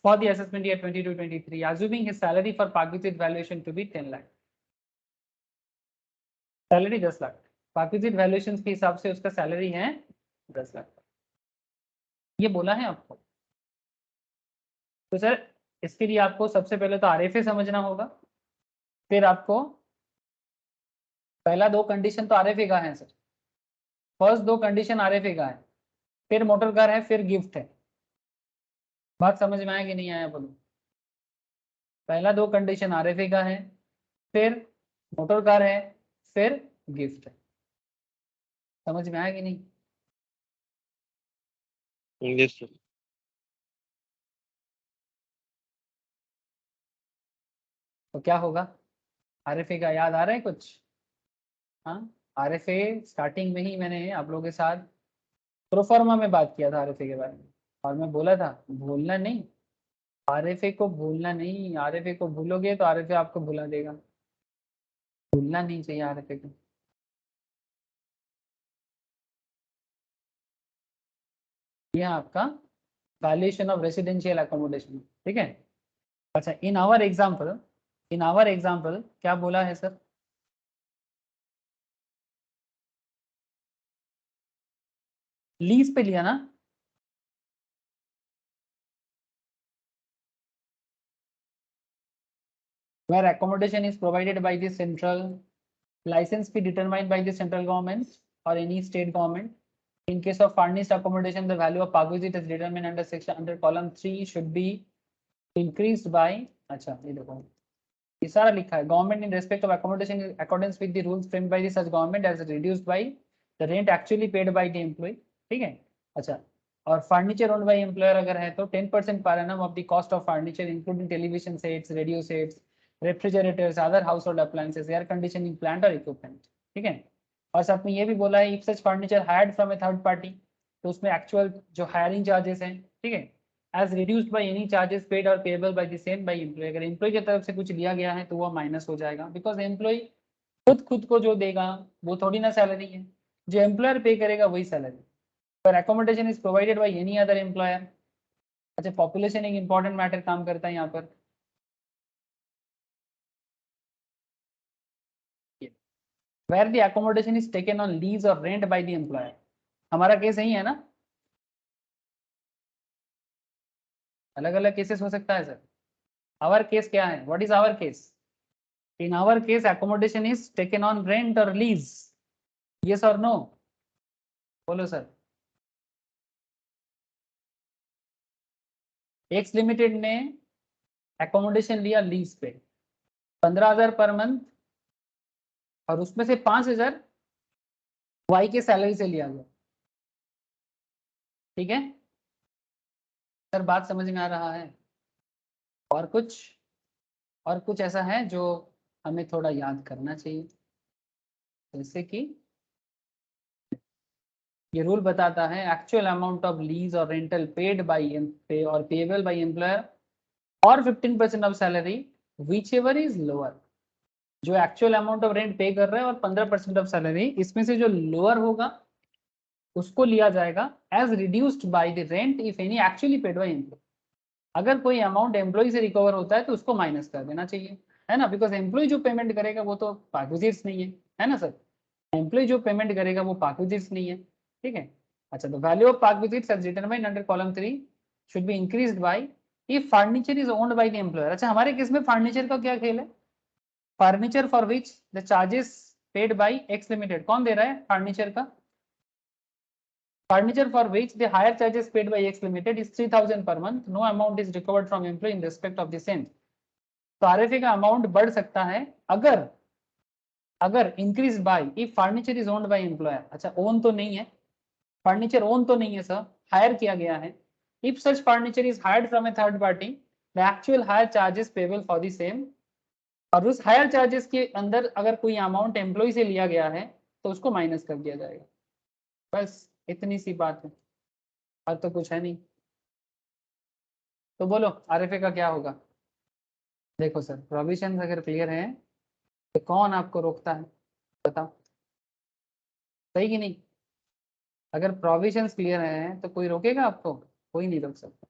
for the assessment year 22-23, assuming his salary for park visit valuation to be 10 lakh। Salary 10 lakh, park visit valuations के हिसाब से उसका salary है 10 लाख, ये बोला है आपको। तो सर इसके लिए आपको सबसे पहले तो आरएफए समझना होगा, फिर आपको पहला दो कंडीशन तो आरएफए का है सर, फर्स्ट दो कंडीशन आरएफए का है, फिर मोटर कार है, फिर गिफ्ट है। बात समझ में आया कि नहीं आया बोलो? पहला दो कंडीशन आरएफए का है, फिर मोटर कार है, फिर गिफ्ट है। समझ में आया कि नहीं? Yes sir. तो क्या होगा? आरएफए का याद आ रहा है कुछ? हाँ आरएफए स्टार्टिंग में ही मैंने आप लोगों के साथ प्रोफार्मा में बात किया था आरएफए के बारे में, और मैं बोला था भूलना नहीं, आरएफए को भूलना नहीं, आरएफए को भूलोगे तो आरएफए आपको भुला देगा, भूलना नहीं चाहिए आरएफए को। यह आपका वैल्यूएशन ऑफ रेसिडेंशियल अकोमोडेशन, ठीक है। अच्छा इन आवर एग्जाम्पल क्या बोला है सर? लीज पे लिया ना, where accommodation is provided by the central, license fee determined by the central government or any state government. In case of furnished accommodation, the value of park visit is determined under section under column 3 should be increased by, अच्छा ये देखो ये सारा लिखा है, government in respect of accommodation in accordance with the rules framed by the such government as reduced by the rent actually paid by the employee, ठीक है। अच्छा और फर्नीचर ओन्ड बाय एम्प्लॉयर अगर है तो 10% per annum of the cost of furniture including television sets, radio sets, refrigerators, other household appliances, air conditioning plant or equipment, ठीक है। और साथ में ये भी बोला है if such furniture hired from a third party, तो उसमें एक्चुअल जो हायरिंग चार्जेस हैं, ठीक है, as reduced by any charges paid or payable by the same by employ, अगर एम्प्लॉय की तरफ से कुछ लिया गया है तो वो माइनस हो जाएगा, बिकॉज एम्प्लॉय खुद को जो देगा वो थोड़ी ना सैलरी है, जो एम्प्लॉयर पे करेगा वही सैलरी। पर accommodation is provided by any other employer. अच्छा पॉपुलेशन एक इंपॉर्टेंट मैटर काम करता है यहाँ पर, where the accommodation is taken on lease और रेंट बाय द एम्प्लॉयर। हमारा केस यही है ना, अलग अलग केसेस हो सकता है सर। आवर केस क्या है? What is our case? In our case, accommodation is taken on rent or lease. Yes or no? बोलो सर. एक्स लिमिटेड ने एकोमोडेशन लिया लीज पे 15,000 पर मंथ और उसमें से 5,000 वाई के सैलरी से लिया गया. ठीक है सर, बात समझ में आ रहा है? और कुछ ऐसा है जो हमें थोड़ा याद करना चाहिए, जैसे कि ये रूल बताता है एक्चुअल अमाउंट ऑफ लीज और रेंटल पेड बाई और पेएबल बाई एम्प्लॉयर और 15% of salary which ever is lower. जो एक्चुअल अमाउंट ऑफ रेंट पे कर रहा है और 15% ऑफ सैलरी, इसमें से जो लोअर होगा उसको लिया जाएगा as reduced by the rent if any actually paid by employ. अगर कोई अमाउंट एम्प्लॉय से रिकवर होता है तो उसको माइनस कर देना चाहिए, है ना, बिकॉज एम्प्लॉय जो पेमेंट करेगा वो तो पार्क्विजिट्स नहीं है ना सर. एम्प्लॉय जो पेमेंट करेगा वो पार्क्विजिट्स नहीं है. ठीक है. अच्छा, तो value of perquisites as determined under column 3 should be increased by if furniture is owned by the employer. अच्छा, हमारे केस में फर्नीचर का क्या खेल है? Furniture for which the charges paid by X limited. कौन दे रहा है फर्नीचर का? Furniture for which the higher charges paid by X Limited is 3,000 per month. No amount is recovered from employee in respect of the same. तो RFA का amount बढ़ सकता है अगर increase by if furniture is owned by employer. अच्छा, own तो नहीं है, फर्नीचर ओन तो नहीं है सर, हायर किया गया है. If such furniture is hired from a third party the actual higher charges payable for the same. और उस हायर चार्जेस के अंदर अगर कोई अमाउंट एम्प्लॉय से लिया गया है तो उसको माइनस कर दिया जाएगा. बस इतनी सी बात है, और तो कुछ है नहीं. तो बोलो आरएफए का क्या होगा? देखो सर, प्रोविजन अगर क्लियर है तो कौन आपको रोकता है? बताओ, सही कि नहीं? अगर प्रोविजंस क्लियर है तो कोई रोकेगा आपको? कोई नहीं रोक सकता.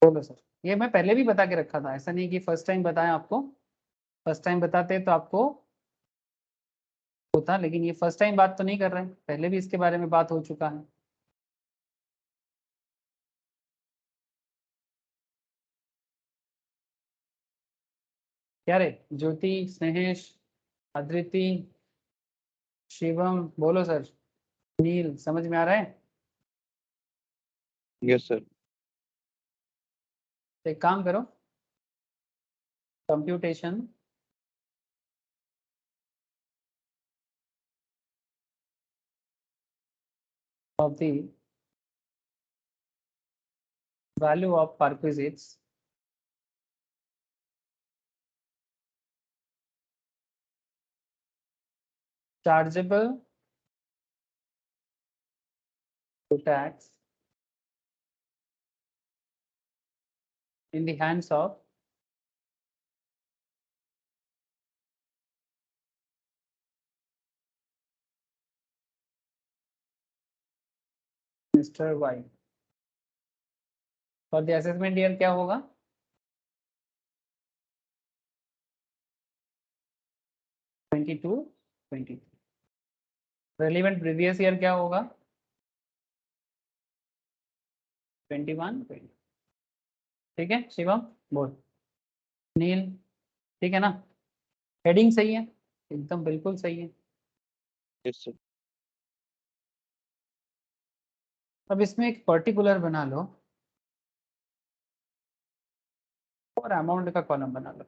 बोलो सर. ये मैं पहले भी बता के रखा था, ऐसा नहीं कि फर्स्ट टाइम बताया आपको. फर्स्ट टाइम बताते तो आपको होता, लेकिन ये फर्स्ट टाइम बात तो नहीं कर रहे हैं, पहले भी इसके बारे में बात हो चुका है. क्या रे ज्योति, स्नेहेश, अद्रिति, शिवम, बोलो सर. नील, समझ में आ रहा है? Yes sir. एक काम करो, computation of the value of perquisites chargeable to tax in the hands of Mr. Y. For the assessment year क्या होगा? 22, 23. Relevant previous year क्या होगा? 21, 20. ठीक है शिवम, बोल. नील, ठीक है ना? हेडिंग सही है? एकदम बिल्कुल सही है. Yes sir. अब इसमें एक पर्टिकुलर बना लो और अमाउंट का कॉलम बना लो.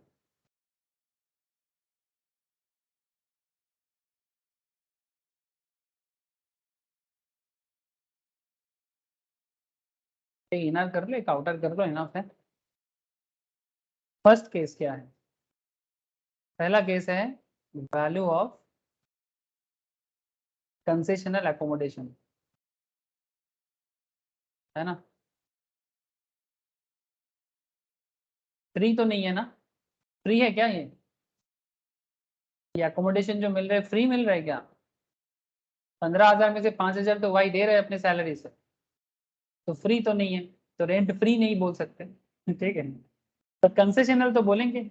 एक इनर कर लो, एक आउटर कर लो, इनफ है. फर्स्ट केस क्या है? पहला केस है वैल्यू ऑफ कंसेशनल एकोमोडेशन, है ना? फ्री तो नहीं है ना? फ्री है क्या ये एकोमोडेशन जो मिल रहा है फ्री मिल रहा है क्या? 15,000 में से 5,000 तो वाई दे रहे हैं अपने सैलरी से, तो फ्री तो नहीं है, तो रेंट फ्री नहीं बोल सकते. ठीक है, तो कंसेशनल तो बोलेंगे.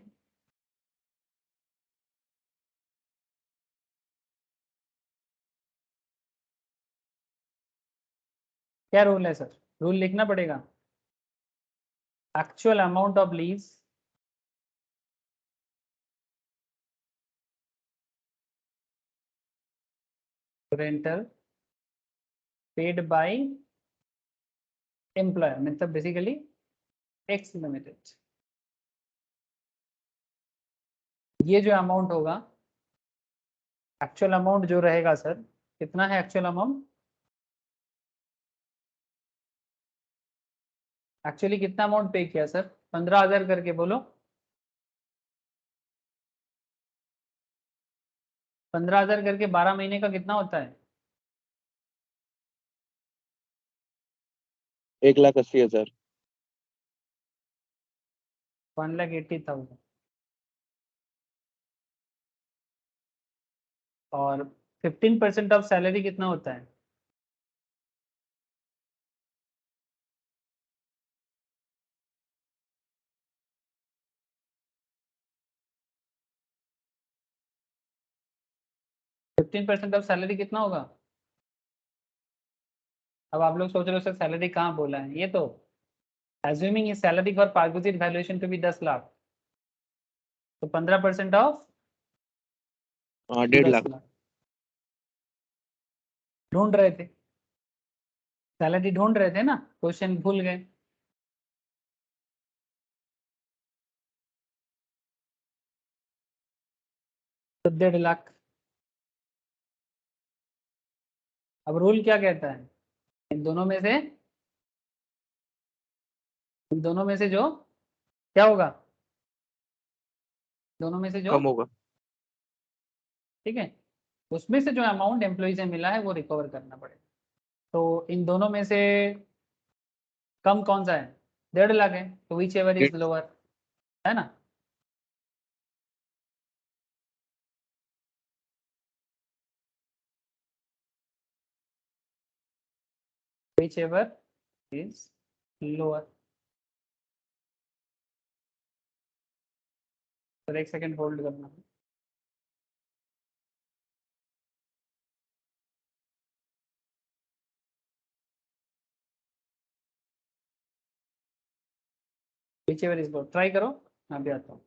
क्या रूल है सर? रूल लिखना पड़ेगा. Actual amount of lease rental paid by employer, मतलब बेसिकली एक्स लिमिटेड। ये जो अमाउंट होगा, एक्चुअल अमाउंट जो रहेगा सर, कितना है एक्चुअल अमाउंट? एक्चुअली कितना अमाउंट पे किया सर? 15,000 करके बोलो। 15,000 करके 12 महीने का कितना होता है? 1,80,000। 1,80,000। और 15% ऑफ सैलरी कितना होता है? फिफ्टीन परसेंट ऑफ सैलरी कितना होगा? अब आप लोग सोच रहे हो सर सैलरी कहाँ बोला है, ये तो assuming is salary for perquisite valuation to be 10 lakh, तो 15% ऑफ हाँ, 1.5 10 लाख। लाख ढूंढ रहे थे, सैलरी ढूंढ रहे थे ना, क्वेश्चन भूल गए। तो 1.5 लाख। अब रूल क्या कहता है? इन दोनों में से, इन दोनों में से जो क्या होगा, दोनों में से जो, कम होगा। ठीक है, उसमें से जो अमाउंट एम्प्लॉय से मिला है वो रिकवर करना पड़ेगा। तो इन दोनों में से कम कौन सा है? 1.5 लाख है, तो विच एवर इज लोअर, है ना? Which ever is lower. Sir एक सेकेंड होल्ड करना। Which ever is lower try करो, मैं भी आता हूँ।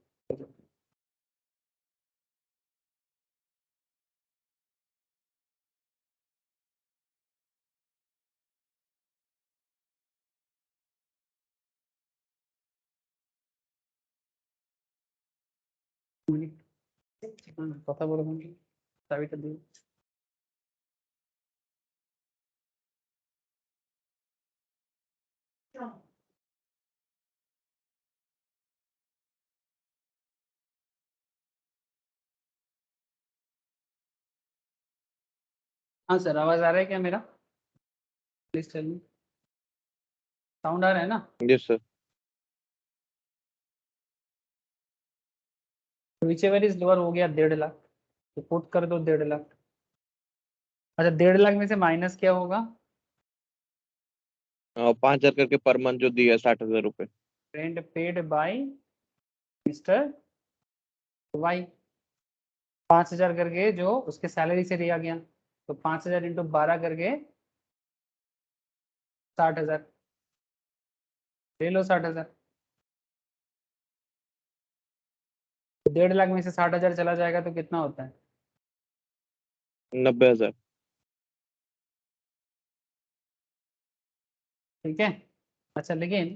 কথা বলো তুমি, চাবিটা দিও। हाँ सर, आवाज आ रहा है क्या मेरा? प्लीज टेल मी, साउंड आ रहा है ना? Yes sir. Which ever is lower हो गया 1.5 लाख, तो पुट कर दो 1.5 लाख। अच्छा 1.5 लाख में से माइनस क्या होगा? 5,000 करके पर मंथ जो दिया है 60,000 रुपए। Rent paid by mister Y, 5,000 करके जो उसके सैलरी से दिया गया, तो 5,000 इंटू 12 करके 60,000, ले लो 60,000। 1.5 लाख में से 60,000 चला जाएगा तो कितना होता है? 90,000। ठीक है। अच्छा लेकिन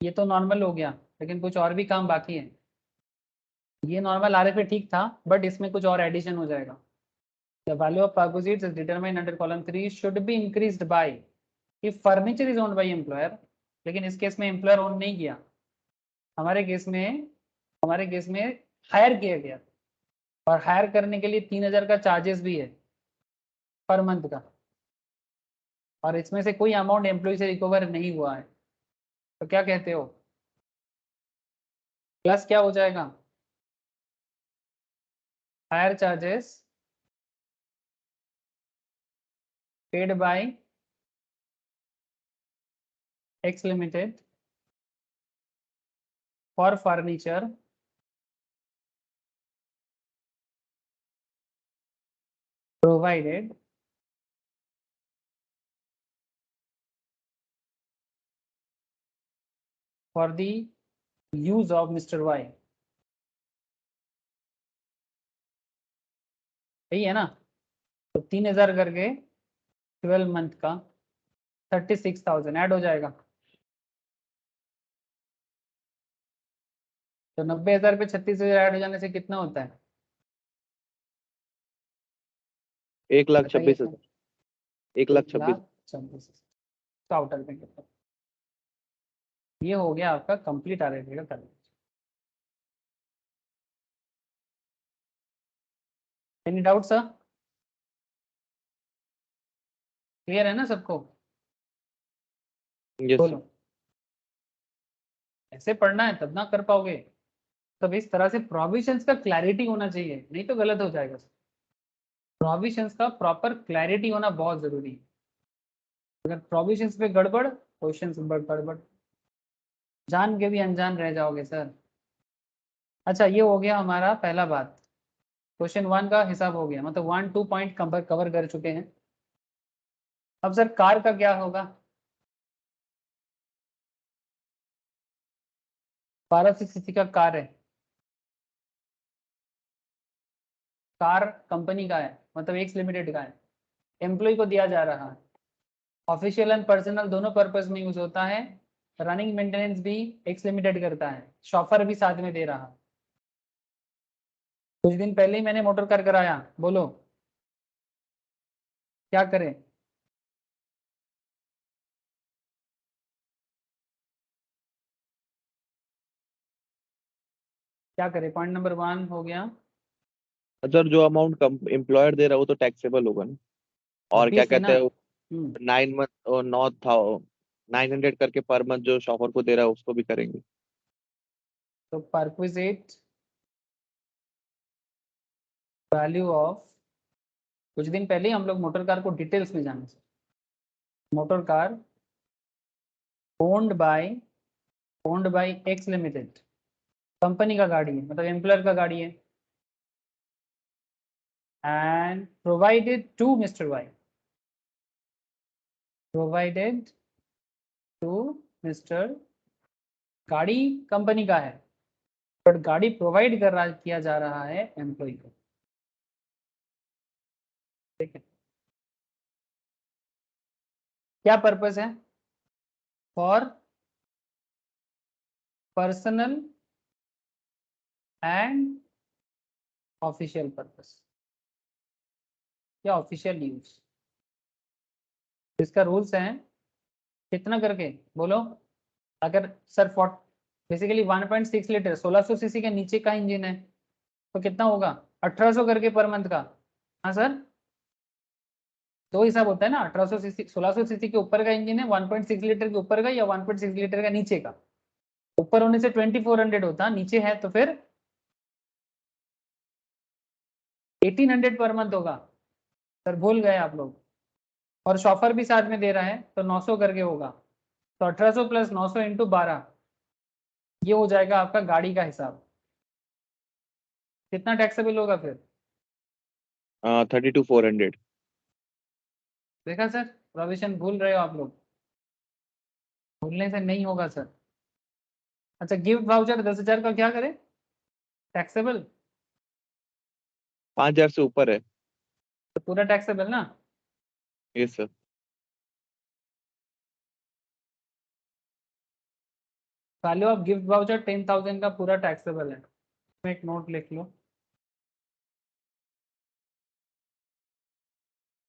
ये तो नॉर्मल हो गया, लेकिन कुछ और भी काम बाकी है। ये नॉर्मल आरएफए ठीक था, बट इसमें कुछ और एडिशन हो जाएगा। The value of perquisites is determined under column 3 should be increased by if furniture is owned by employer. लेकिन इस केस में एम्प्लॉयर ओन नहीं किया, हमारे केस में, हमारे केस में हायर किया गया, और हायर करने के लिए 3,000 का चार्जेस भी है पर मंथ का, और इसमें से कोई अमाउंट एम्प्लॉय से रिकवर नहीं हुआ है। तो क्या कहते हो, प्लस क्या हो जाएगा? Higher charges paid by X limited for furniture provided for the use of Mr. Y। सही है ना? तो 3000 करके 12 मंथ का 36,000 ऐड हो जाएगा। तो 90,000 पे 36,000 ऐड हो जाने से कितना होता है? 1,26,000। 1,26,000। 1,26,000 तो आउटर में कितना? ये हो गया आपका कंप्लीट आरएटी का colour. Any doubt sir? Clear है ना सबको? Yes sir. बोलो। ऐसे पढ़ना है तब ना कर पाओगे। तब इस तरह से प्रोविजंस का क्लैरिटी होना चाहिए, नहीं तो गलत हो जाएगा। प्रोविजंस का प्रॉपर क्लैरिटी होना बहुत जरूरी है। अगर प्रोविजंस पे गड़बड़, क्वेश्चंस गड़बड़, जान के भी अनजान रह जाओगे सर। अच्छा, ये हो गया हमारा पहला बात। क्वेश्चन 1 का हिसाब हो गया, मतलब 1-2 पॉइंट कवर कर चुके हैं। अब सर कार का क्या होगा? 1200 सीसी का कार है। कार कंपनी का है, मतलब एक्स लिमिटेड का है, एम्प्लॉय को दिया जा रहा है। ऑफिशियल एंड पर्सनल दोनों पर्पस में यूज होता है। रनिंग मेंटेनेंस भी एक्स लिमिटेड करता है, शॉफर भी साथ में दे रहा। कुछ दिन पहले ही मैंने मोटर कार कराया, बोलो क्या करें? क्या करें? पॉइंट नंबर 1 हो गया। सर जो अमाउंट एम्प्लॉयर दे रहा है वो तो टैक्सेबल होगा ना। और क्या ऑब्वियसली ना। कहते हैं, 9 मंथ और 900 करके पर मंथ जो शॉपर को दे रहा है उसको भी करेंगे। तो परक्विजिट वैल्यू ऑफ, कुछ दिन पहले ही हम लोग मोटर कार को डिटेल्स में जाने से, motor car owned by X limited, company का गाड़ी है, मतलब एम्प्लॉयर का गाड़ी है, and provided to mister Y, provided to mister, गाड़ी कंपनी का है बट गाड़ी प्रोवाइड किया जा रहा है एम्प्लॉय को। ठीक है, क्या पर्पस है? For personal and official purpose या ऑफिशियल यूज। इसका रूल्स है कितना करके बोलो। अगर सर बेसिकली 1.6 लीटर 1600 सीसी के नीचे का इंजन है तो कितना होगा? 1800 करके पर मंथ का। हाँ सर, दो हिसाब होता है ना, 1800 सीसी 1600 सीसी के ऊपर का इंजन है, 1.6 लीटर के ऊपर का या 1.6 लीटर का नीचे का। ऊपर होने से 2400 होता, नीचे है तो फिर 1800 पर मंथ होगा। सर भूल गए आप लोग। और शॉफर भी साथ में दे रहा है तो 900 करके होगा। तो 1800 प्लस 900 इंटू 12, ये हो जाएगा आपका गाड़ी का हिसाब। कितना टैक्सेबल होगा फिर? 32,400। देखा सर, प्रोविजन भूल रहे हो आप लोग, भूलने से नहीं होगा सर। अच्छा, गिफ्ट वाउचर 10,000 का क्या करें? टैक्सेबल? 5,000 से ऊपर है। तो पूरा टैक्सेबल ना। Yes sir. Value of gift voucher 10,000 का पूरा टैक्सेबल है। इसमें एक नोट लिख लो,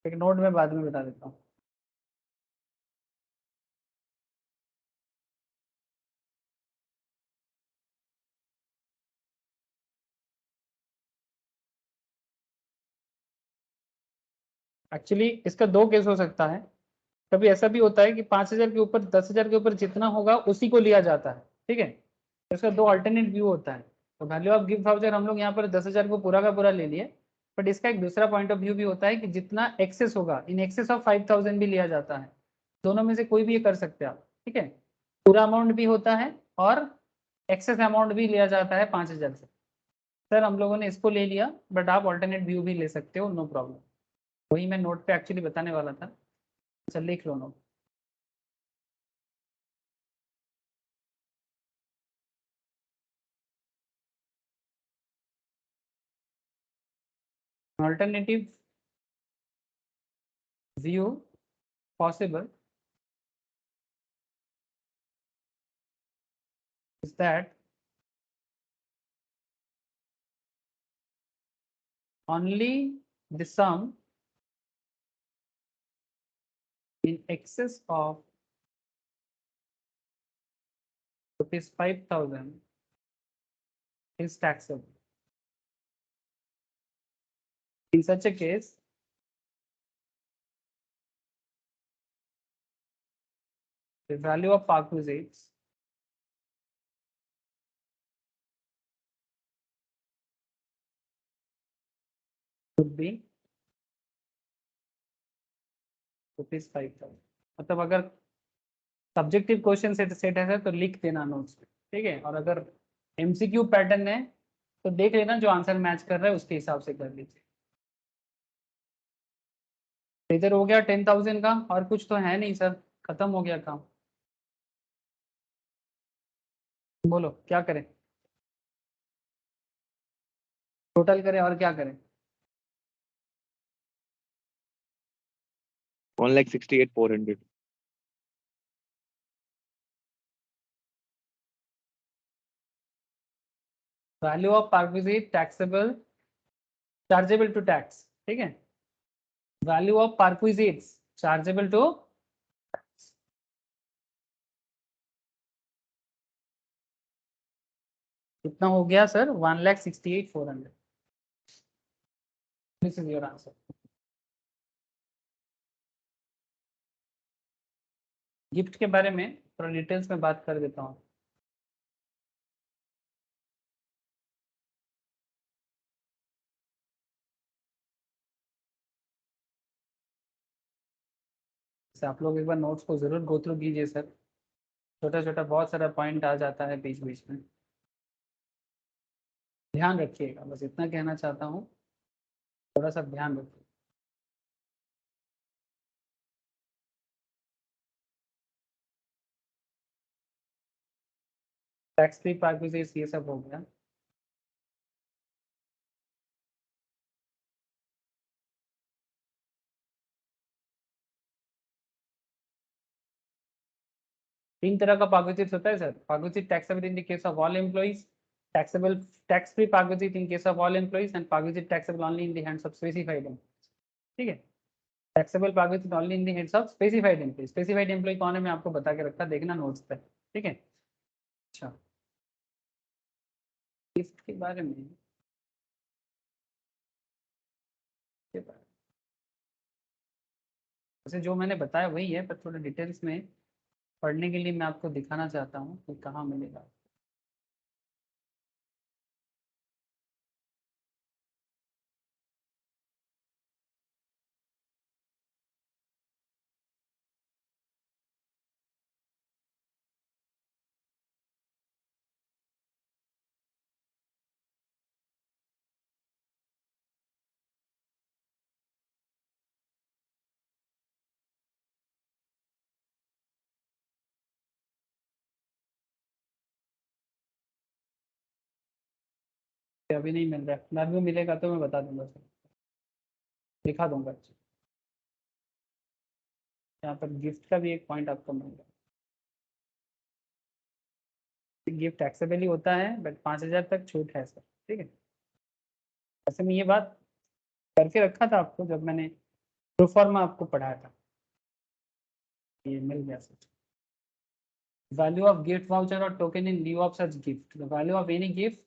एक नोट में बाद में बता देता हूँ। एक्चुअली इसका दो केस हो सकता है। कभी ऐसा भी होता है कि 5,000 के ऊपर 10,000 के ऊपर जितना होगा उसी को लिया जाता है। ठीक है, तो इसका दो अल्टरनेट व्यू होता है। तो वैल्यू ऑफ गिफ्ट वाउचर हम लोग यहाँ पर 10,000 को पूरा का पूरा ले लिए, बट इसका एक दूसरा पॉइंट ऑफ व्यू भी होता है कि जितना एक्सेस होगा, इन एक्सेस ऑफ 5,000 भी लिया जाता है। दोनों में से कोई भी ये कर सकते हैं आप। ठीक है, पूरा अमाउंट भी होता है और एक्सेस अमाउंट भी लिया जाता है 5,000 से। सर हम लोगों ने इसको ले लिया, बट आप ऑल्टरनेट व्यू भी ले सकते हो, नो प्रॉब्लम। वही मैं नोट पे एक्चुअली बताने वाला था। चल लिख लो note. Alternative view possible is that only the sum in excess of rupees 5,000 is taxable. In such a case, the value of perquisites would be rupees 5,000. मतलब अगर सब्जेक्टिव क्वेश्चन सेट है तो लिख देना नोट्स पे, ठीक है. और अगर एमसीक्यू पैटर्न है तो देख लेना जो आंसर मैच कर रहा है उसके हिसाब से कर लीजिए. इधर हो गया 10,000 का, और कुछ तो है नहीं सर, खत्म हो गया काम. बोलो क्या करें, टोटल करें और क्या करें? 1,68,400. Value of perquisite taxable chargeable to tax, ठीक है. Value of perquisites chargeable to कितना हो गया sir? 1,68,400. This is your answer. Gift के बारे में थोड़ा डिटेल्स में बात कर देता हूँ. आप लोग एक बार नोट्स को जरूर गो थ्रू कीजिए सर. छोटा छोटा बहुत सारा पॉइंट आ जाता है बीच बीच में, ध्यान रखिएगा. बस इतना कहना चाहता हूँ, थोड़ा सा ध्यान रखिए. टैक्स फ्री परक्विजिट्स ये सब हो गया. तीन तरह का परक्विजिट होता है sir. Perquisite taxable in the case of all employees, taxable tax free perquisite in case of all employees, and perquisite taxable only in the hands of specified employees. ठीक है. taxable perquisite only in the hands of specified employees. specified employee कौन है मैं आपको बता के रखा, देखना नोट्स पे, ठीक है. अच्छा, गिफ्ट के बारे में वैसे जो मैंने बताया वही है, पर थोड़ा डिटेल्स में पढ़ने के लिए मैं आपको दिखाना चाहता हूँ कि कहाँ मिलेगा. अभी नहीं मिल रहा है, बाद में मिलेगा तो मैं बता दूंगा सर, दिखा दूंगा. यहाँ पर गिफ्ट का भी एक पॉइंट आपको मिलेगा. गिफ्ट टैक्सेबल ही होता है, बट 5,000 तक छूट है सर, ठीक है. ऐसे में ये बात करके रखा था आपको जब मैंने प्रोफॉर्मा आपको पढ़ाया था. ये मिल गया sir. Value of gift voucher or token in lieu of such gift. The value of any gift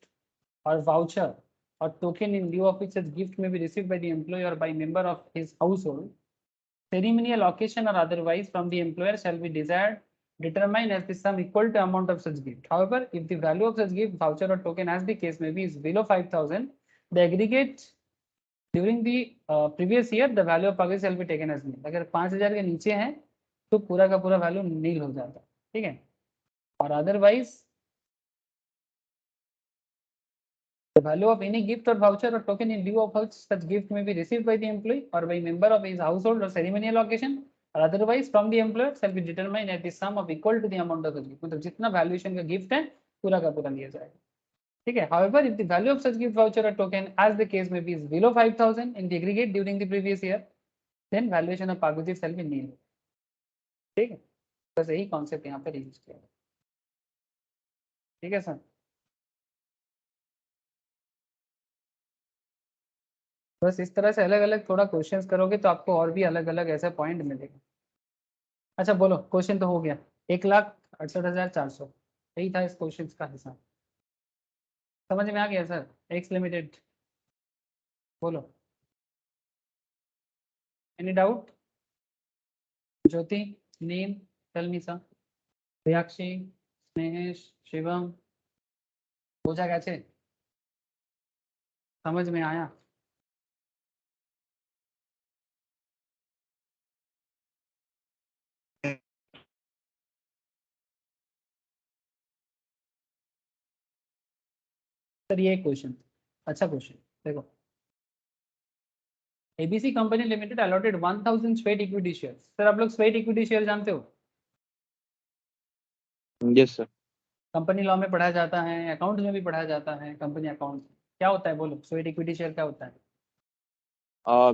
or voucher or token in lieu of which such gift may be received by the employee or by member of his household, ceremonial occasion or otherwise, from the employer shall be desired determined as the sum equal to amount of such gift. However, if the value of such gift, voucher or token as the case may be is below 5,000, the aggregate during the previous year the value of purchase shall be taken as nil. अगर 5,000 के नीचे है तो पूरा का पूरा value नील हो जाता है, ठीक है. और otherwise the value of any gift or voucher or token in lieu of which such gift may be received by the employee or by member of his household or ceremonial occasion or otherwise from the employer shall be determined at the sum of equal to the amount of the gift. मतलब जितना valuation का gift है पूरा का पूरा लिया जाएगा, ठीक है. However, if the value of such gift, voucher or token as the case may be is below 5,000 in the aggregate during the previous year, then valuation of perquisite shall be nil. ठीक है, बस यही concept यहाँ पर use किया। ठीक है sir, बस इस तरह से अलग अलग थोड़ा क्वेश्चंस करोगे तो आपको और भी अलग अलग ऐसा पॉइंट मिलेगा। अच्छा बोलो, क्वेश्चन तो हो गया। 1,68,400 यही था इस क्वेश्चन का हिसाब। समझ में आ गया सर? एक्स लिमिटेड, बोलो। Any doubt? ज्योति, नील, तलमिसा, प्रियाक्षी, स्नेहेश, शिवम, पूजा कैसे? समझ में आया? सर ये क्वेश्चन, अच्छा क्वेश्चन देखो। ABC company limited allotted 1000 sweat equity share. Sir आप लोग स्वेट इक्विटी शेयर जानते हो? Yes sir. कंपनी लॉ में पढ़ाया जाता है, अकाउंट में भी पढ़ाया जाता है, कंपनी अकाउंट। क्या होता है बोलो, स्वेट इक्विटी शेयर क्या होता है?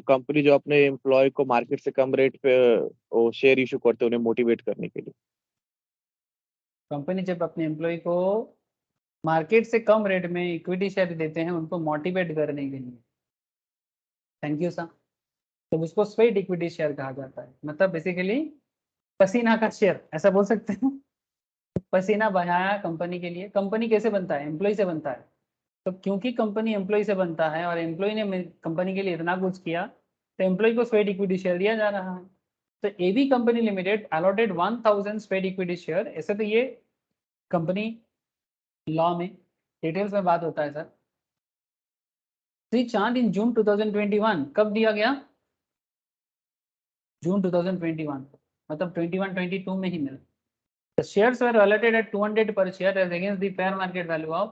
कंपनी जो अपने एम्प्लॉय को मार्केट से कम रेट पे वो शेयर इशू करते हैं उन्हें मोटिवेट करने के लिए। कंपनी जब अपने एम्प्लॉय को मार्केट से कम रेट में इक्विटी शेयर देते हैं उनको मोटिवेट करने के लिए। Thank you sir. तो उसको स्वेट इक्विटी शेयर कहा जाता है, मतलब बेसिकली पसीना का शेयर, ऐसा बोल सकते हैं। पसीना बहाया कंपनी के लिए। कंपनी कैसे बनता है? एम्प्लॉय से बनता है। तो क्योंकि कंपनी एम्प्लॉय से बनता है और एम्प्लॉय ने कंपनी के लिए इतना कुछ किया, तो एम्प्लॉय को स्वेट इक्विटी शेयर दिया जा रहा है। तो AB company limited allotted 1000 sweat equity share. ऐसे तो ये कंपनी लॉ में डिटेल्स में बात होता है सर। श्री चांद इन जून 2021 कब दिया गया? जून 2021, मतलब 21-22 में ही मिला। The shares were allotted at 200 per share as against the fair market value of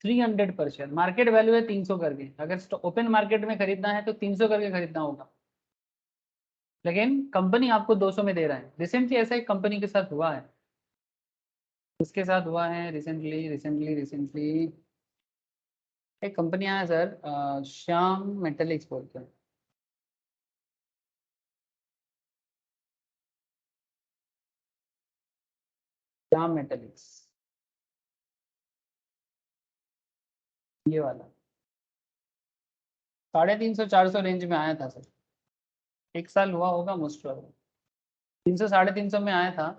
300 per share। Market value है 300 करके, अगर ओपन मार्केट में खरीदना है तो 300 करके खरीदना होगा, लेकिन कंपनी आपको 200 में दे रहा है। रिसेंटली ऐसा एक कंपनी के साथ हुआ है, उसके साथ हुआ है रिसेंटली एक कंपनी है सर, श्याम मेटेलिक्स बोलते हैं। श्याम मेटेलिक्स, ये वाला 350-400 रेंज में आया था सर। एक साल हुआ होगा मोस्ट प्रोबेबली, 300-350 में आया था।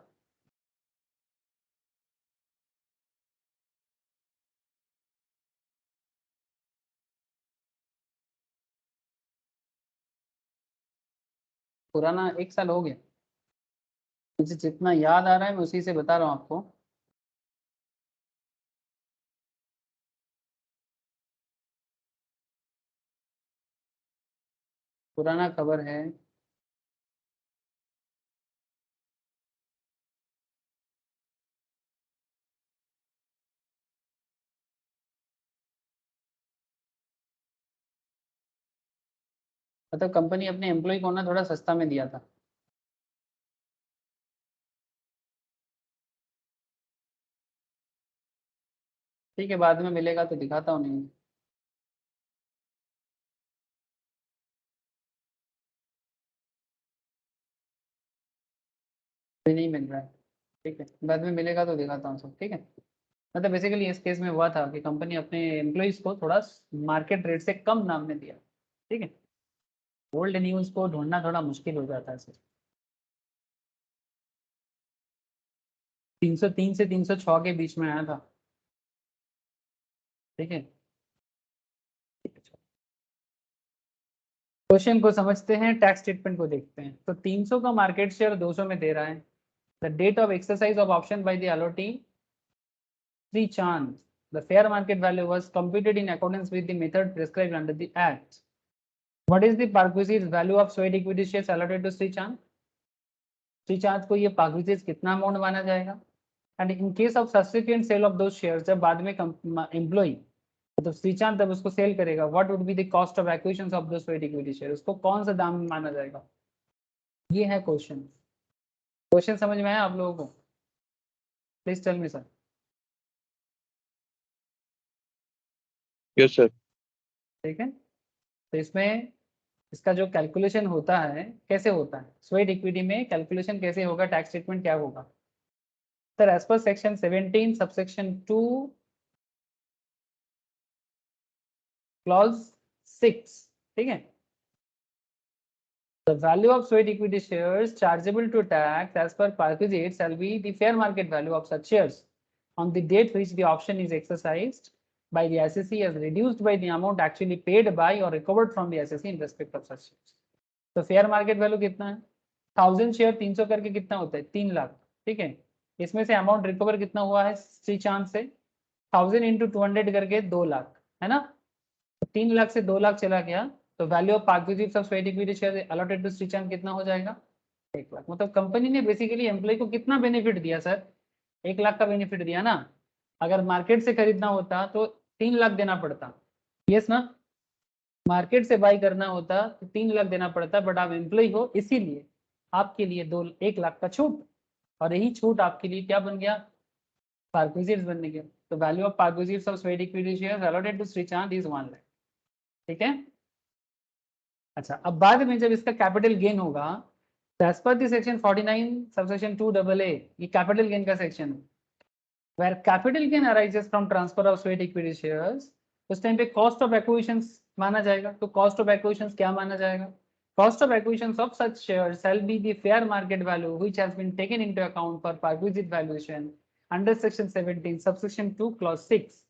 पुराना, एक साल हो गया। मुझे जितना याद आ रहा है मैं उसी से बता रहा हूँ आपको। पुराना खबर है। मतलब कंपनी अपने एम्प्लॉय को ना थोड़ा सस्ता में दिया था। ठीक है, बाद में मिलेगा तो दिखाता हूँ। नहीं अभी नहीं मिल रहा है, ठीक है, बाद में मिलेगा तो दिखाता हूँ सब। ठीक है, मतलब बेसिकली इस केस में हुआ था कि कंपनी अपने एम्प्लॉयज को थोड़ा मार्केट रेट से कम दाम में दिया। ठीक है, ओल्ड न्यूज़ को ढूंढना थोड़ा मुश्किल हो जाता है सर। 303 से 306 के बीच में आया था। ठीक है, क्वेश्चन को समझते हैं, टैक्स स्टेटमेंट को देखते हैं। तो 300 का मार्केट शेयर 200 में दे रहा है। The date of exercise of option by the allottee Sri Chand, the fair market value was computed in accordance with the method prescribed under the Act. What is the perquisite value of sweat equity shares allotted to Sri Chand? Sri Chand को ये perquisite कितना amount माना जाएगा? And in case of subsequent sale of those shares, जब बाद में employee तो Sri Chand तब उसको सेल करेगा, what would be the cost of acquisition of those sweat equity shares? उसको कौन सा दाम माना जाएगा? ये है क्वेश्चन। क्वेश्चन समझ में आया आप लोगों को? Please tell me sir. Yes sir. ठीक है, तो इसमें इसका जो कैलकुलेशन होता है कैसे होता है, स्वेट इक्विटी में कैलकुलेशन कैसे होगा, टैक्स ट्रीटमेंट क्या होगा sir? As per section 17 subsection 2 clause 6, ठीक है। The value of Sweat equity shares chargeable to tax as per perquisite shall be the fair market value of such shares on the date which the option is exercised by the SEC as reduced by the amount actually paid by or recovered from the SEC in respect of such shares. तो fair market value कितना है? 1000 share 300 करके कितना होता है? 3 लाख, ठीक है। इसमें से अमाउंट रिकवर कितना हुआ है श्री चांद से? 1000 इंटू 200 करके 2 लाख, है ना। 3 लाख से 2 लाख चला गया, तो value of perquisites of sweat equity share allotted to Shri Chand कितना हो जाएगा? 1 लाख। मतलब कंपनी ने बेसिकली एम्प्लॉय को कितना बेनिफिट दिया सर? 1 लाख का बेनिफिट दिया ना। अगर मार्केट से खरीदना होता तो 3 लाख देना पड़ता, यस ना। मार्केट से बाई करना होता तो 3 लाख देना पड़ता, बट आप एम्प्लॉय हो इसीलिए आपके लिए 1 लाख का छूट, और यही छूट आपके लिए क्या बन गया? पार्क्विजिट्स बनने गया। तो value of perquisites of sweat equity shares allotted to Shri Chand is 1 lakh, ठीक है। अच्छा, अब बाद में जब इसका कैपिटल गेन होगा, as per the section 49 subsection 2AA, ये कैपिटल गेन का सेक्शन है, where capital gain arises from transfer of sweat equity shares, उस टाइम पे कॉस्ट ऑफ एक्विजिशंस माना जाएगा। तो कॉस्ट ऑफ एक्विजिशंस क्या माना जाएगा? Cost of acquisitions of such shares shall be the fair market value which has been taken into account for perquisite valuation under section 17 subsection 2 clause 6,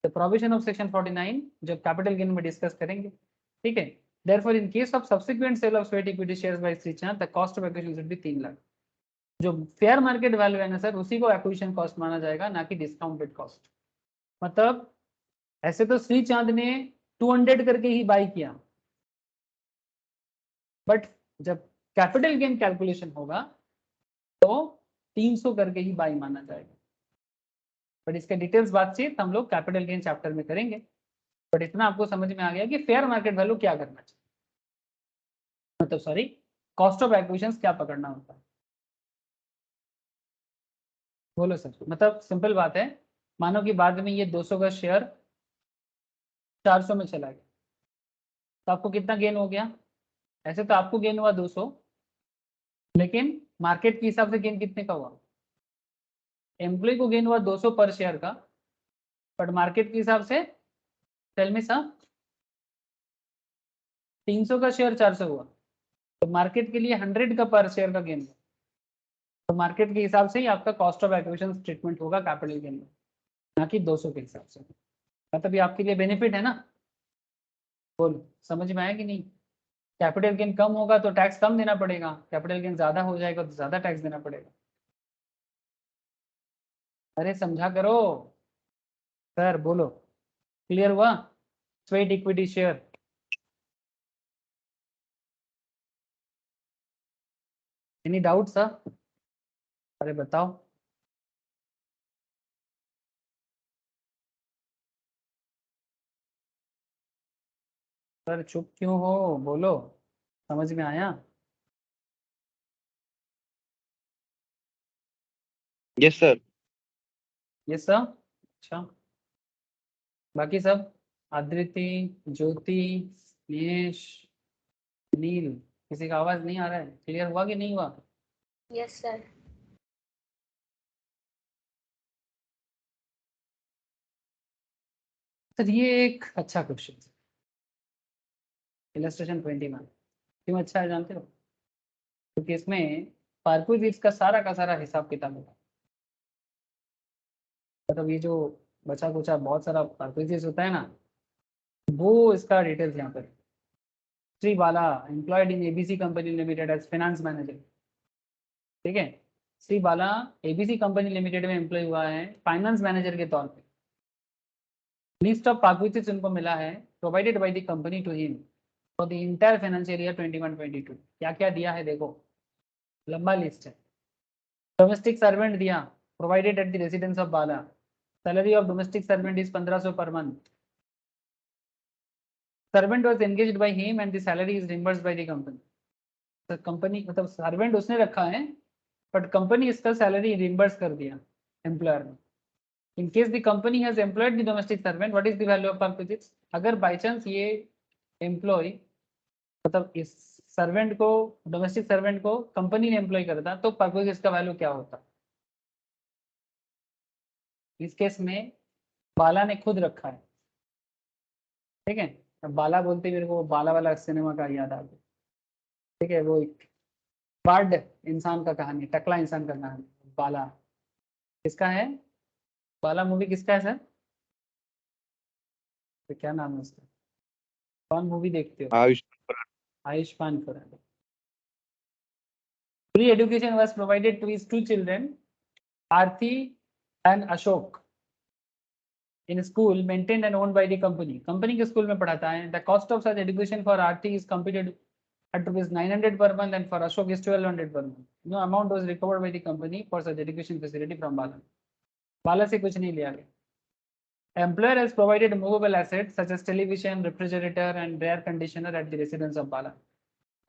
the provision of section 49 जो capital gain में discuss करेंगे, ठीक है। Therefore, in case of subsequent sale of sweat equity shares by Sri Chand, the cost of acquisition should be 3 lakh. जो fair market value है ना sir, उसी को एक्विजिशन कॉस्ट माना जाएगा, ना कि डिस्काउंटेड कॉस्ट। मतलब ऐसे तो श्री चांद ने 200 करके ही बाई किया, बट जब कैपिटल गेन कैलकुलेशन होगा तो 300 करके ही बाई माना जाएगा। बट इसके डिटेल्स बातचीत हम लोग कैपिटल गेन चैप्टर में करेंगे। बट इतना आपको समझ में आ गया कि फेयर मार्केट वैल्यू क्या करना चाहिए, मतलब सॉरी, कॉस्ट ऑफ एक्विजिशन क्या पकड़ना होता है। बोलो सर। मतलब सिंपल बात है, मानो कि बाद में ये 200 का शेयर 400 में चला गया, तो आपको कितना गेन हो गया? ऐसे तो आपको गेन हुआ 200, लेकिन मार्केट के हिसाब से गेन कितने का हुआ? एम्प्लॉय को गेन हुआ 200 पर शेयर का, बट मार्केट के हिसाब से टेल मी सर 300 का शेयर 400 हुआ, तो मार्केट के लिए 100 का पर शेयर का गेन हुआ। तो मार्केट के हिसाब से ही आपका कॉस्ट ऑफ एक्विजिशन ट्रीटमेंट होगा कैपिटल गेन में, ना कि 200 के हिसाब से। मतलब ये आपके लिए बेनिफिट है ना। बोलो समझ में आया कि नहीं? कैपिटल गेन कम होगा तो टैक्स कम देना पड़ेगा, कैपिटल गेन ज्यादा हो जाएगा तो ज्यादा टैक्स देना पड़ेगा। अरे समझा करो सर, बोलो क्लियर हुआ? Sweat equity share any doubt sir? अरे बताओ। सर चुप क्यों हो, बोलो समझ में आया? Yes sir. Yes sir. अच्छा, बाकी सब आदृति, ज्योति, नियेश, नील, किसी का आवाज नहीं आ रहा है? क्लियर हुआ कि नहीं हुआ? Yes sir. सर ये एक अच्छा क्वेश्चन है, इलस्ट्रेशन 21। क्यों अच्छा है जानते हो? क्योंकि इसमें पार्क्विजिट्स का सारा हिसाब किताब होगा। मतलब ये जो बचा कुचा बहुत सारा पार्क्विजिट्स होता है ना, वो इसका डिटेल्स यहाँ पर। Shri Bala employed in ABC company limited as finance manager, ठीक है। Shri Bala ABC company limited में एम्प्लॉय हुआ है फाइनेंस मैनेजर के तौर पे। लिस्ट ऑफ पार्क्विजिट्स उनको मिला है provided by the company to him for the entire financial year 21-22। क्या क्या दिया है देखो, लंबा लिस्ट है। डोमेस्टिक सर्वेंट दिया, provided at the residence of Bala. Salary of domestic servant is 1500 per month. Servant was engaged by him and the salary is reimbursed by the company. तो company मतलब सर्वेंट उसने रखा है, बट कंपनी इसका salary reimburse कर दिया employer ने। इन case the company has employed the domestic servant, what is the value of perquisites? अगर बाय चांस ये एम्प्लॉय मतलब इस सर्वेंट को, डोमेस्टिक सर्वेंट को कंपनी ने एम्प्लॉय करता तो परक्विजिट्स का वैल्यू क्या होता? इस केस में बाला ने खुद रखा है, ठीक है। अब बाला बोलते मेरे को बाला वाला सिनेमा का याद आ गया, ठीक है। वो एक बर्ड इंसान का कहानी, टकला इंसान का कहानी, बाला किसका है? बाला मूवी किसका है सर? तो क्या नाम है उसका? कौन मूवी देखते हो? Ayushmann Khurrana. Ayushmann Khurrana. Free education was provided to his two children, Aarti and Ashok, in school maintained and owned by the company. Company के स्कूल में पढ़ाता है. The cost of such education for Aarti is computed at rupees 900 per month and for Ashok is 1200 per month. No amount was recovered by the company for such education facility from Bala. Bala से कुछ नहीं लिया गया. Employer has provided movable assets such as television, refrigerator and air conditioner at the residence of Bala.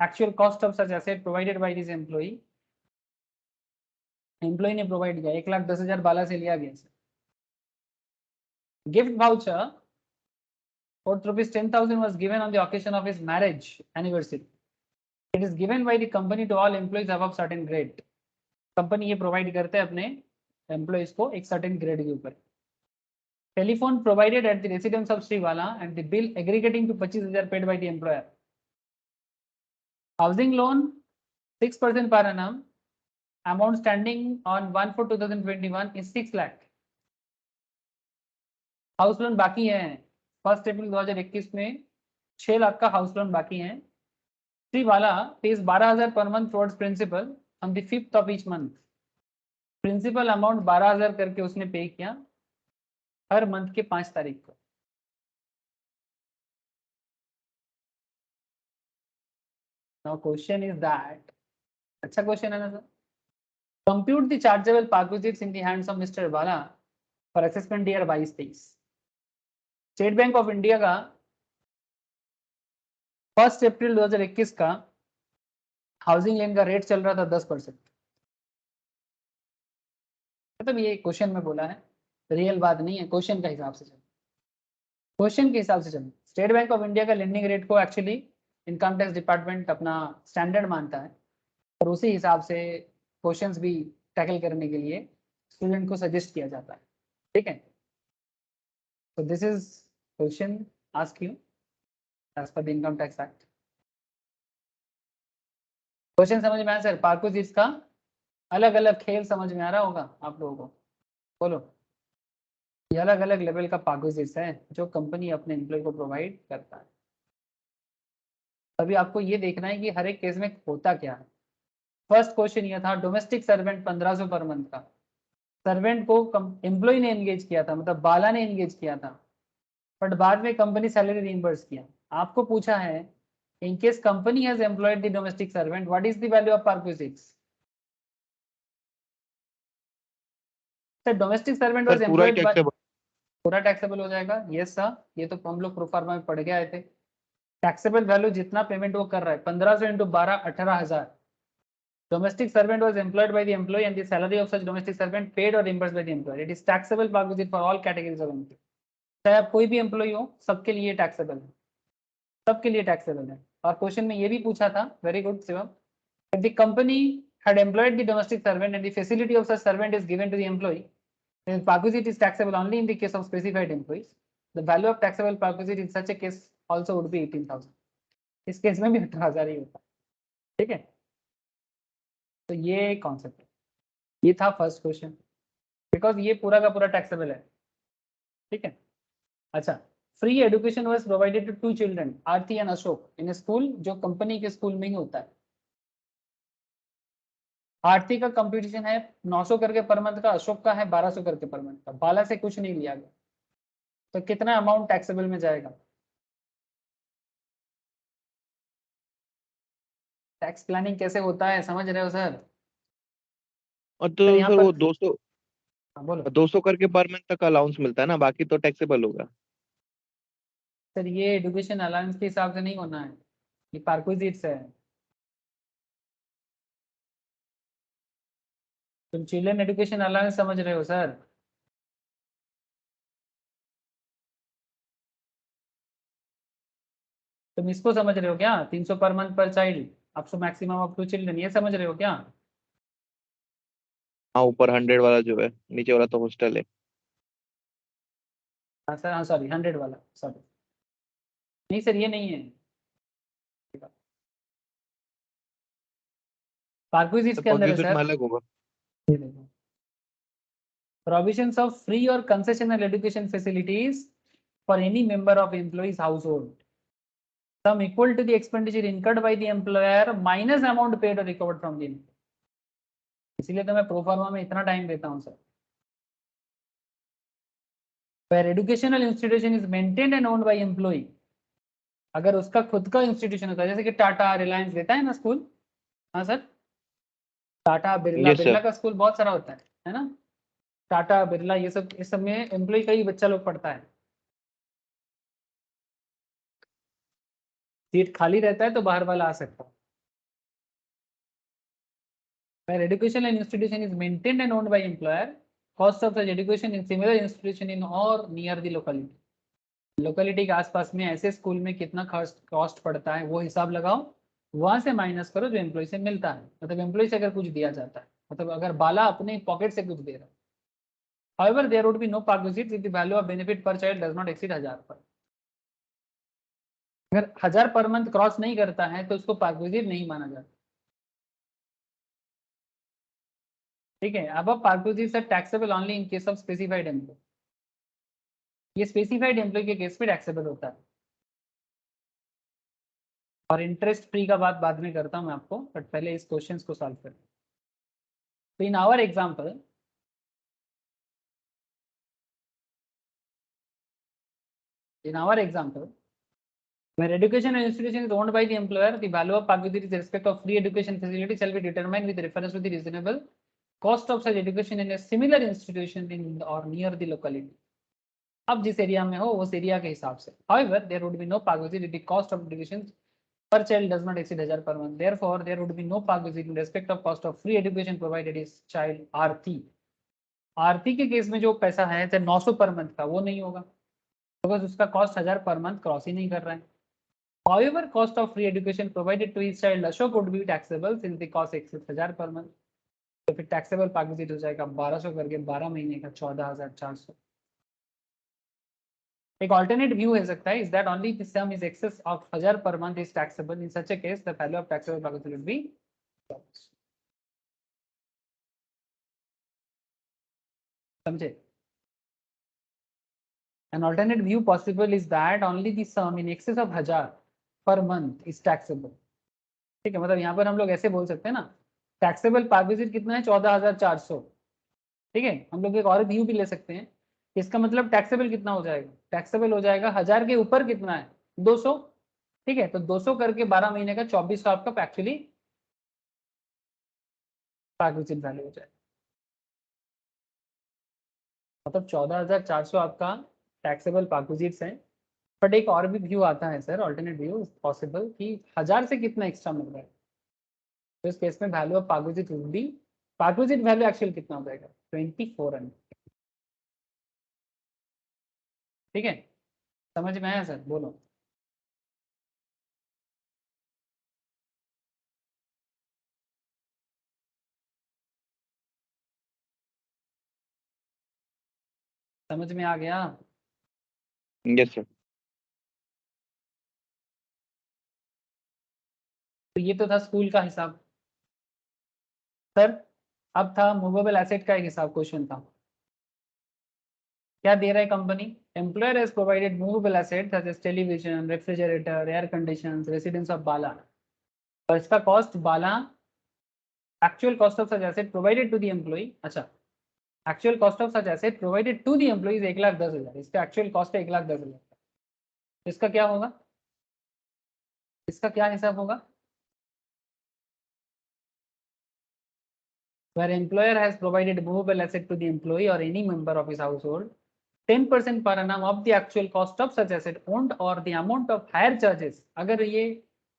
Actual cost of such asset provided by this employee, employee ने provide किया. 1,10,000 बाला से लिया गया. Gift voucher for rupees 10,000 was given on the occasion of his marriage anniversary. It is given by the company to all employees above certain grade. Company ये provide करते हैं अपने एम्प्लॉइज को एक सर्टेन ग्रेड के ऊपर. Telephone provided at the residence of श्रीवाला and the bill aggregating to 25,000 paid by the employer. Housing loan 6% per annum. Amount standing on 1/4/2021 is 6 lakh. House loan बाकी है 1 अप्रैल 2021 में 6 लाख का हाउस लोन बाकी है. श्रीवाला pays 12,000 per month towards principal on the 5th of each month. Principal amount 12,000 करके उसने पे किया हर मंथ के 5 तारीख को. नाउ क्वेश्चन इज दैट, अच्छा क्वेश्चन है ना sir. Compute the chargeable perquisites in the hands of mister Bala for assessment year 22-23. State bank of India का 1 अप्रैल 2021 का हाउसिंग लोन का रेट चल रहा था 10%. मतलब ये क्वेश्चन में बोला है, रियल बात नहीं है. क्वेश्चन का हिसाब से चलो, क्वेश्चन के हिसाब से चलो. स्टेट बैंक ऑफ इंडिया का लेंडिंग रेट को एक्चुअली इनकम टैक्स डिपार्टमेंट अपना स्टैंडर्ड मानता है और उसी हिसाब से क्वेश्चंस भी टैकल करने के लिए स्टूडेंट को सजेस्ट किया जाता है, ठीक है. तो this is question ask you as per the income tax act. Question समझ में आया सर? परक्विजिट्स का अलग अलग खेल समझ में आ रहा होगा आप लोगों को. बोलो, ये अलग अलग लेवल का परक्विजिट्स है जो कंपनी अपने एम्प्लॉय को प्रोवाइड करता है. अभी आपको ये देखना है कि हर एक केस में होता क्या है. फर्स्ट क्वेश्चन ये था डोमेस्टिक सर्वेंट 1500 पर मंथ का. सर्वेंट को एम्प्लॉय ने एंगेज किया था, मतलब बाला ने एंगेज किया था, बट बाद में कंपनी सैलरी रिइंबर्स किया. आपको पूछा है in case company has employed the domestic servant what is the value of perquisites. Sir domestic servant was employed by, पूरा टैक्सेबल हो जाएगा. यस सर, ये तो हम लोग प्रोफार्मा में पढ़ के आए थे. टैक्सेबल वैल्यू जितना पेमेंट वो कर रहा है 1500 × 12 18,000. Domestic servant was employed by the employee and the salary of such domestic servant paid or reimbursed by the employer. It is taxable perquisite for all categories of employee. चाहे आप कोई भी employ हो सबके लिए टैक्सेबल है, सबके लिए टैक्सेबल है. और क्वेश्चन में ये भी पूछा था, very good Shivam, if the company had employed the domestic servant and the facility of such servant is given to the employee, then perquisite is taxable only in the case of specified employees. The value of taxable perquisite in such a case also would be 18,000. इस case में भी 18,000 ही होता है, ठीक है. तो ये concept है. ये था फर्स्ट क्वेश्चन, बिकॉज ये पूरा का पूरा टैक्सेबल है, ठीक है. अच्छा, free education was provided to 2 children Aarti and Ashok in school जो कंपनी के स्कूल में ही होता है. आरती का कंपटीशन है 900 करके पर मंथ का, अशोक का है 1200 करके पर मंथ का. बाला से कुछ नहीं लिया गया, तो कितना अमाउंट टैक्सेबल में जाएगा? टैक्स प्लानिंग कैसे होता है समझ रहे हो सर? और तो यहाँ सर पर वो 200 बोलो 200 करके पर मंथ तक अलाउंस मिलता है ना, बाकी तो टैक्सेबल होगा. सर. ये एजुकेशन अलाउंस के हिसाब से नहीं होना है, ये परक्विजिट्स है. तुम चिल्ड्रन एजुकेशन अलाउंस समझ रहे हो सर? तुम इसको समझ रहे हो क्या? 300 per month per child, up to maximum of 2 children, ये समझ रहे हो क्या? हाँ, ऊपर 100 वाला जो है, नीचे वाला तो हॉस्टल है। हाँ सर, हाँ सॉरी 100 वाला, सॉरी नहीं सर ये नहीं है। पार्क्विजिट तो के अंदर है परक्विजिट में सर, अलग होगा। ये देखो, provisions of free or concessional education facilities for any member of employee's household, sum equal to the expenditure incurred by the employer minus amount paid or recovered from the employer. इसीलिए तो मैं proforma में इतना time देता हूँ sir. Where educational institution is maintained and owned by employee, अगर उसका खुद का इंस्टीट्यूशन होता है, जैसे कि टाटा रिलायंस देता है ना स्कूल, हाँ sir, Tata Birla, yes Birla sir. का स्कूल बहुत सारा होता है ना, टाटा बिरला, ये सब, इस सब में एम्प्लॉय का ही बच्चा लोग पढ़ता है। सीट खाली रहता है तो बाहर वाला आ सकता है। Where educational institution is maintained and owned by employer, cost of such education in similar institution in or near the locality, locality के आसपास में ऐसे स्कूल में कितना कॉस्ट पड़ता है वो हिसाब लगाओ, वहां से माइनस करो जो एम्प्लॉय से मिलता है, मतलब एम्प्लॉय से अगर कुछ दिया जाता है, मतलब अगर बाला अपने पॉकेट से कुछ दे रहा है। However, there would be no perquisites if the value of benefit per child does not exceed 1000 पर। अगर 1000 पर मंथ क्रॉस नहीं करता है तो उसको परक्विजिट नहीं माना जाता। ठीक है, अब perquisites are taxable only in case of specified employee, ये स्पेसिफाइड एम्प्लॉय के केस में टैक्सेबल होता है। और इंटरेस्ट फ्री का बात बाद में करता हूं मैं आपको, बट पहले इस क्वेश्चंस को सॉल्व करें। तो in our example, where educational institution is owned by the employer, the value of perquisite in respect of free education facility shall be determined with reference to the reasonable cost of such education in a similar institution in or near the locality, अब जिस area में हो उस area के हिसाब से। However, there would be no perquisite if the cost of education per child does not exceed 1000 per month. Therefore, there would be no perquisite in respect of cost of free education provided is child आरती। आरती के case में जो पैसा है 900 per month का, वो नहीं होगा because उसका कॉस्ट 1000 पर मंथ क्रॉस ही नहीं कर रहा है। However, cost of free education provided to each child Ashok would be taxable since the cost exceeds 1000 per month. तो फिर टैक्सेबल परक्विजिट हो जाएगा 1200 करके 12 महीने का 14400। एक alternate view हो सकता है is that only the sum is excess of 1000 per month is taxable. In such a case, the value of taxable perquisite would be समझे? An alternate view possible is that only the sum in excess of 1000 per month is taxable. ठीक है, मतलब यहाँ पर हम लोग ऐसे बोल सकते हैं ना, टैक्सेबल परक्विजिट कितना है 14400। ठीक है, हम लोग एक और व्यू भी ले सकते हैं, इसका मतलब टैक्सेबल कितना हो जाएगा, टैक्सेबल हो जाएगा 1000 के ऊपर कितना है 200। ठीक है, तो 200 करके 12 महीने का 2400 आपका एक्चुअली परक्विजिट वैल्यू हो जाएगा, मतलब 14400 आपका टैक्सेबल परक्विजिट्स है। बट एक और भी व्यू आता है सर, ऑल्टरनेट व्यू पॉसिबल कि 1000 से कितना एक्स्ट्रा मिल रहा है, तो इस केस में value of perquisite would be, perquisite value actual कितना हो जाएगा 2400। ठीक है, समझ में आया सर? बोलो। समझ में आ गया? Yes sir. तो ये तो था स्कूल का हिसाब सर। अब था मूवेबल एसेट का एक हिसाब, क्वेश्चन था क्या दे रहा है company, employer has provided movable asset such as television, refrigerator, air conditions, residence of Bala, और इसका cost Bala, actual cost of such asset provided to the employ, अच्छा actual cost of such asset provided to the employees 1,10,000, इसका actual cost है 1,10,000। इसका क्या होगा, इसका क्या हिसाब होगा? Where employer has provided movable asset to the employee or any member of his household, 10% per annum of the actual cost of such asset owned or the amount of hire charges, अगर ये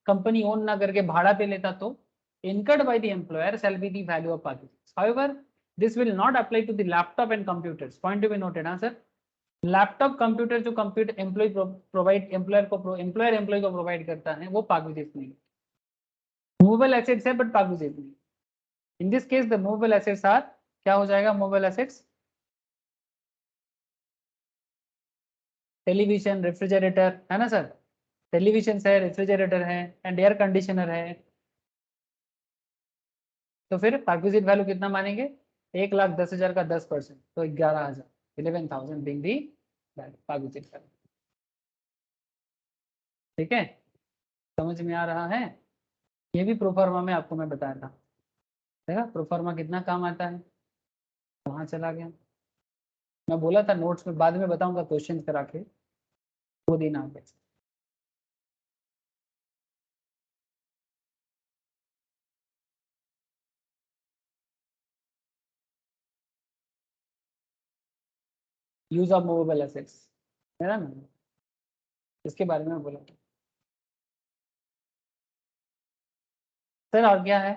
company own ना करके भाड़ा पे लेता तो incurred by the employer shall be the value of purchase. However, this will not apply to the laptop and computers. Point to be noted, हाँ सर? लैपटॉप कंप्यूटर जो computer employee provide employer employee को provide करता है वो perquisite नहीं। Movable assets है but perquisite नहीं। In this case the movable assets are, क्या हो जाएगा मूवेबल एसेट्स? टेलीविजन, रेफ्रिजरेटर, है ना सर? टेलीविजन है, रेफ्रिजरेटर है एंड एयर कंडीशनर है। तो फिर पाकविजिट वैल्यू कितना मानेंगे? 1,10,000 का 10%, तो 11,000, 11,000 बिंग दी पाकविजिट वैल्यू। ठीक है, समझ में आ रहा है? ये भी प्रोफार्मा में आपको मैं बताया था। देखा प्रोफार्मा कितना काम आता है। कहाँ चला गया? मैं बोला था नोट्स में बाद में बताऊंगा, क्वेश्चन करा के 2 दिन आगे। यूज ऑफ मूवेबल एसेट्स है ना, इसके बारे में बोला था सर। और क्या है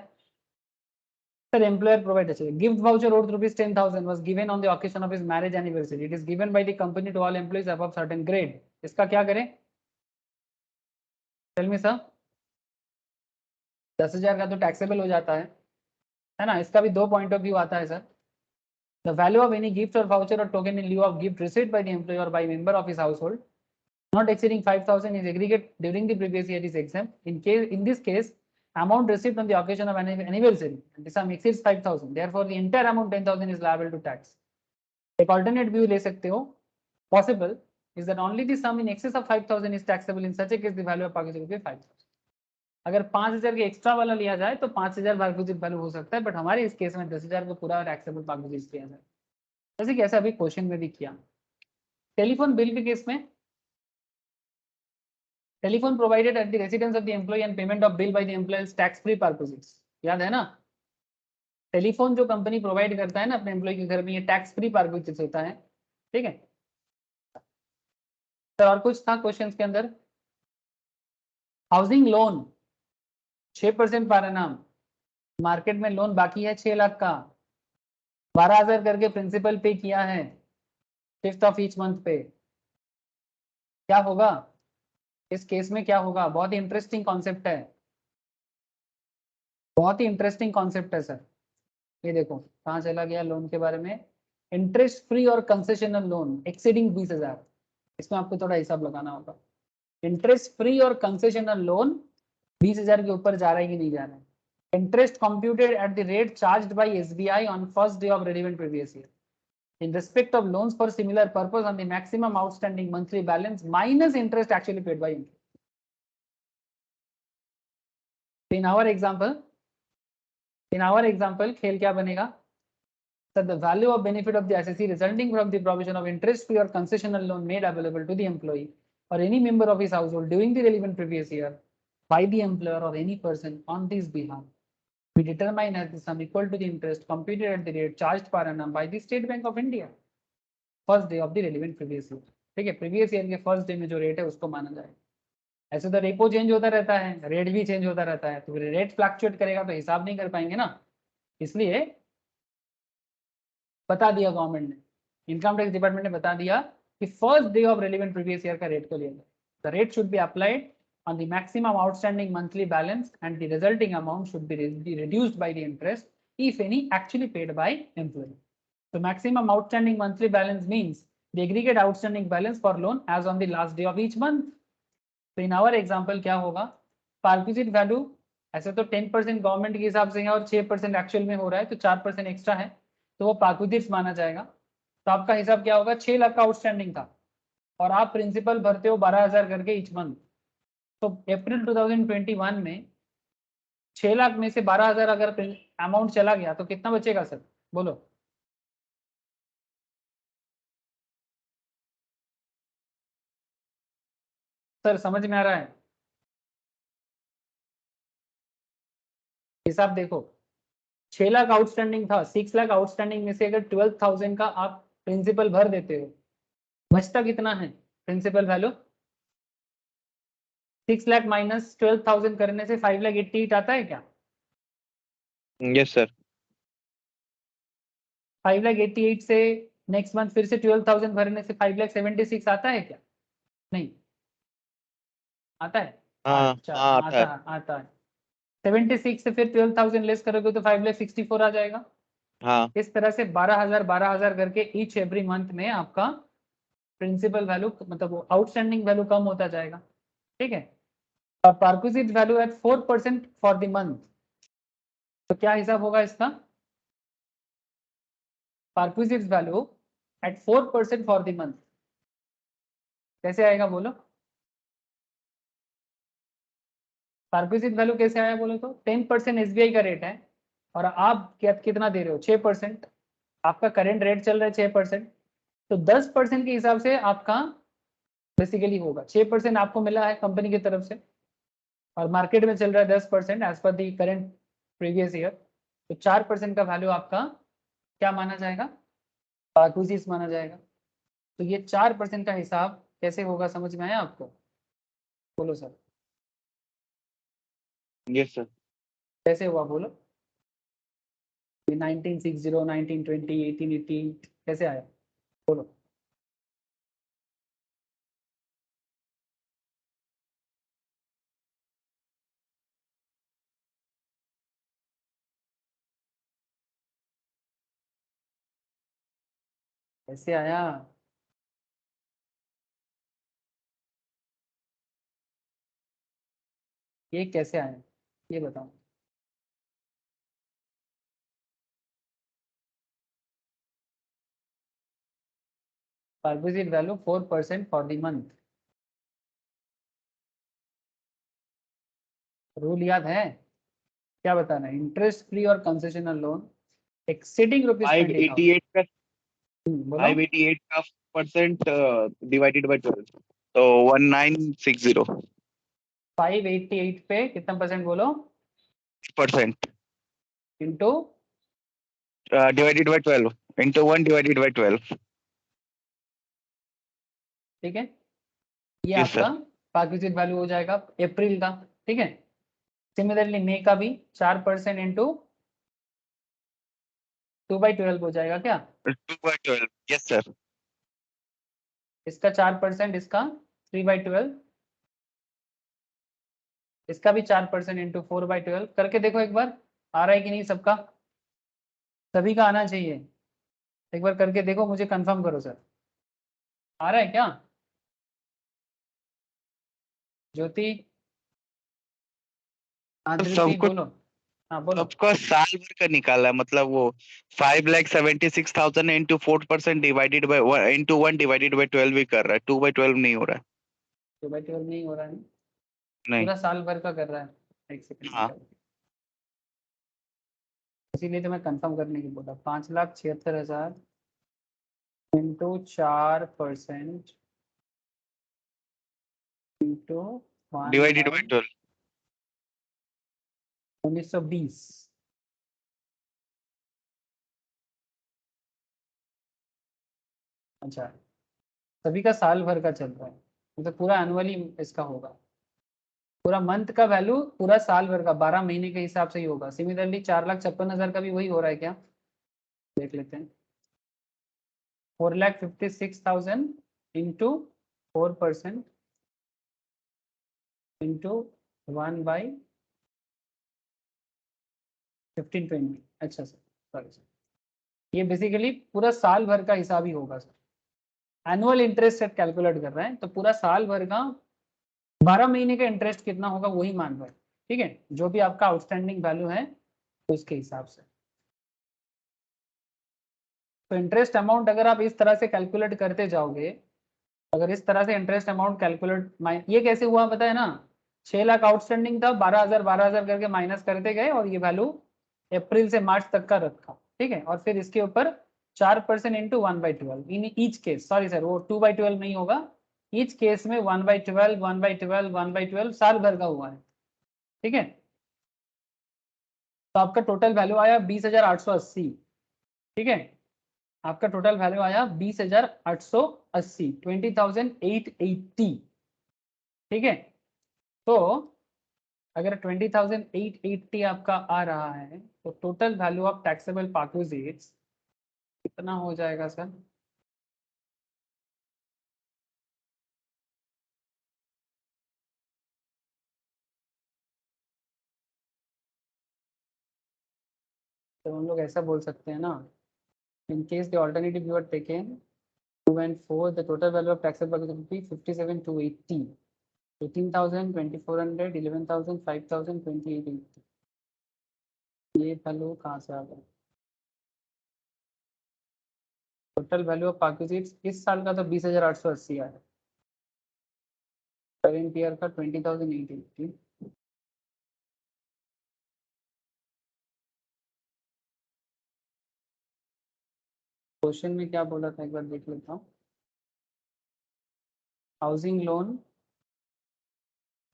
sir? Employer provide gift voucher worth ₹10,000 was given on the occasion of his marriage anniversary. It is given by the company to all employees above certain grade. इसका क्या करें? Tell me sir. 10,000 का तो taxable हो जाता है ना? इसका भी 2 पॉइंट ऑफ व्यू आता है sir. The value of any gift or voucher or token in lieu of gift received by the employee or by member of his household not exceeding 5,000 is aggregate during the previous year is exempt. In this case, amount received on the occasion of anniversary and the sum exceeds 5,000. Therefore, the entire amount 10,000 is liable to tax. एक alternate view ले सकते हो, possible is that only the sum in excess of 5,000 is taxable. In such a case, the value of package will be 5,000. अगर 5,000 के extra वाला लिया जाए तो 5,000 पाकविजिट वैल्यू हो सकता है, बट हमारे इस केस में 10,000 को पूरा टैक्सेबल पाकविजिट लिया जाए, जैसे कि ऐसा अभी क्वेश्चन में भी किया। टेलीफोन बिल के केस में, telephone provided at the residence of the employee and payment of bill by the employers tax free purposes, याद है ना? टेलीफोन जो कंपनी प्रोवाइड करता है ना अपने एम्प्लॉय के घर में, ये टैक्स फ्री पर्पसेस होता है। ठीक है सर, और कुछ था क्वेश्चंस के अंदर? Housing loan 6% per annum, market में लोन बाकी है 6 लाख का, 12,000 करके प्रिंसिपल पे किया है 5th ऑफ ईच मंथ पे, क्या होगा इस केस में? क्या होगा? बहुत ही इंटरेस्टिंग कॉन्सेप्ट है, बहुत ही इंटरेस्टिंग कॉन्सेप्ट है सर। ये देखो कहाँ चला गया लोन के बारे में। इंटरेस्ट फ्री और कंसेशनल लोन एक्सीडिंग 20,000, इसमें आपको थोड़ा हिसाब लगाना होगा। इंटरेस्ट फ्री और कंसेशनल लोन 20,000 के ऊपर जा रहा है कि नहीं जा रहा है? Interest computed at the rate charged bye SBI on first day of relevant previous year in respect of loans for similar purpose on the maximum outstanding monthly balance minus interest actually paid by employee. In our example खेल क्या बनेगा? So the value of benefit of the assessee resulting from the provision of interest free or concessional loan made available to the employee or any member of his household during the relevant previous year by the employer or any person on this behalf we determine as the sum equal to the interest computed at the rate charged per annum by the State Bank of India first day of the relevant previous year. ठीक है, previous year के first day में जो rate है उसको माना जाए। ऐसे तो रेपो चेंज होता रहता है, रेट भी चेंज होता रहता है, तो फिर रेट फ्लक्चुएट करेगा तो हिसाब नहीं कर पाएंगे ना, इसलिए बता दिया गवर्नमेंट ने, इनकम टैक्स डिपार्टमेंट ने बता दिया कि first day of relevant previous year का रेट को लिया जाए। The rate should be applied on the maximum outstanding monthly balance and the resulting amount should be reduced by the interest if any actually paid by employee. So maximum outstanding monthly balance means the aggregate outstanding balance for loan as on the last day of each month. So in our example क्या होगा? पार्क्विजिट value ऐसे तो 10% government के हिसाब से है और 6% actual में हो रहा है, तो 4% एक्स्ट्रा है, तो वो पार्क्विजिट माना जाएगा। तो आपका हिसाब क्या होगा? 6 लाख का आउटस्टैंडिंग था और आप प्रिंसिपल भरते हो 12,000 करके ईच मंथ। तो अप्रैल 2021 में 6 लाख में से 12,000 अगर अमाउंट चला गया तो कितना बचेगा सर? बोलो। सर समझ में आ रहा है? हिसाब देखो, 6 लाख आउटस्टैंडिंग था, 6 लाख आउटस्टैंडिंग में से अगर 12,000 का आप प्रिंसिपल भर देते हो, बचता कितना है प्रिंसिपल वैल्यू? 6 लाख माइनस 12,000 करने से 5,88,000 आता है क्या? Yes sir. 5,88,000 से नेक्स्ट मंथ फिर से 12,000 भरने से 5,76,000 आता है क्या? नहीं आता है? हाँ अच्छा हाँ आता है। आता है। 76 से फिर 12,000 लेस करोगे तो 5,64,000 आ जाएगा। हाँ इस तरह से 12,000 करके ईच एवरी मंथ में आपका प्रिंसिपल वैल्यू मतलब आउटस्टैंडिंग वैल्यू कम होता जाएगा। ठीक है, और perquisite value at 4% for the month, तो क्या हिसाब होगा इसका? Perquisite value at 4% for the month कैसे आएगा बोलो? परक्विजिट वैल्यू कैसे आया बोलो तो 10% एसबीआई का रेट है और आप कितना दे रहे हो? 6%। आपका करेंट रेट चल रहा है 6%, तो 10% के हिसाब से आपका बेसिकली होगा। 6% आपको मिला है कंपनी की तरफ से और मार्केट में चल रहा है 10% एज पर दी करेंट प्रीवियस ईयर, तो 4% का वैल्यू आपका क्या माना जाएगा? परक्विजिट माना जाएगा। तो ये 4% का हिसाब कैसे होगा समझ में आया आपको? बोलो सर यस सर। कैसे हुआ बोलो? 1960, 1920, 1880 कैसे आया बोलो? कैसे आया? ये कैसे आया ये बताओ? Perquisite value 4% for the month, rule याद है? क्या बताना है? इंटरेस्ट फ्री और कंसेशनल लोन एक्सीडिंग ₹20,000। 588 का बोलो 588 का परसेंट डिवाइडेड बाय 12 तो 1960 588 पे कितना परसेंट बोलो? Percent into divided by 12 into 1 divided by 12। ठीक है, ये यस आपका सर। परक्विजिट वैल्यू हो जाएगा अप्रैल का। ठीक है, सिमिलरली मई का भी 4% इंटू 2/12 हो जाएगा क्या? 2/12 यस सर। इसका 4%, इसका 3/12, इसका भी 4% इंटू 4/12 करके देखो एक बार आ रहा है कि नहीं सबका? सभी का आना चाहिए, एक बार करके देखो, मुझे कंफर्म करो सर आ रहा है क्या? ज्योति, आदृति सबको बोलो। हाँ बोलो। सबका साल भर का निकाला है, मतलब वो 5,76,000 into 4% divided by into 1 divided by 12 भी कर रहा है, 2/12 नहीं हो रहा है। 2/12 नहीं हो रहा है, नहीं। पूरा साल भर का कर रहा है। एक सेकंड हाँ निकाल, इसीलिए तो मैं कंफर्म करने की बोला। 5,76,000 इंटू 4% इंटू डिवाइडेड बाय 12। 1920। अच्छा, सभी का साल भर का चल रहा है, मतलब पूरा एनुअली इसका होगा। पूरा मंथ का वैल्यू पूरा साल भर का 12 महीने के हिसाब से ही होगा। सिमिलरली 4,56,000 का भी वही हो रहा है क्या? देख लेते हैं। 4,56,000 इंटू 4% इंटू 1/1520। अच्छा सर, सॉरी सर, ये बेसिकली पूरा साल भर का हिसाब ही होगा sir. Annual interest rate calculate कर रहे हैं तो पूरा साल भर का 12 महीने का इंटरेस्ट कितना होगा वही मान रहे हैं। ठीक है, जो भी आपका आउटस्टैंडिंग वैल्यू है उसके हिसाब से। तो इंटरेस्ट अमाउंट अगर आप इस तरह से कैलकुलेट करते जाओगे, अगर इस तरह से इंटरेस्ट अमाउंट कैलकुलेट, ये कैसे हुआ पता है ना? 6 लाख आउटस्टैंडिंग था, 12,000 करके माइनस करते गए और ये वैल्यू अप्रैल से मार्च तक का रखा। ठीक है, और फिर इसके ऊपर 4% into 1/12 in each case, sorry sir वो 2/12 नहीं होगा, ईच केस में 1/12 1/12 1/12 साल भर का हुआ है। ठीक है, तो आपका टोटल वैल्यू आया 20,880। ठीक है, आपका टोटल वैल्यू आया 20,880, 20,880। ठीक है, तो अगर 20,880 आपका आ रहा है तो total value of taxable perquisites कितना हो जाएगा सर? तो हम लोग ऐसा बोल सकते हैं ना, in case the alternative you are taken 2 and 4, the total value of taxable will be 57,280. 18,000, 2,400, 11,000, 5,000, 2,880. ये वैल्यू कहाँ से आ गया? टोटल वैल्यू ऑफ पार्किजिट्स इस साल का तो 20,880 आया है, करंट ईयर का 20,880. क्वेश्चन में क्या बोला था एक बार देख लेता हूँ. हाउसिंग लोन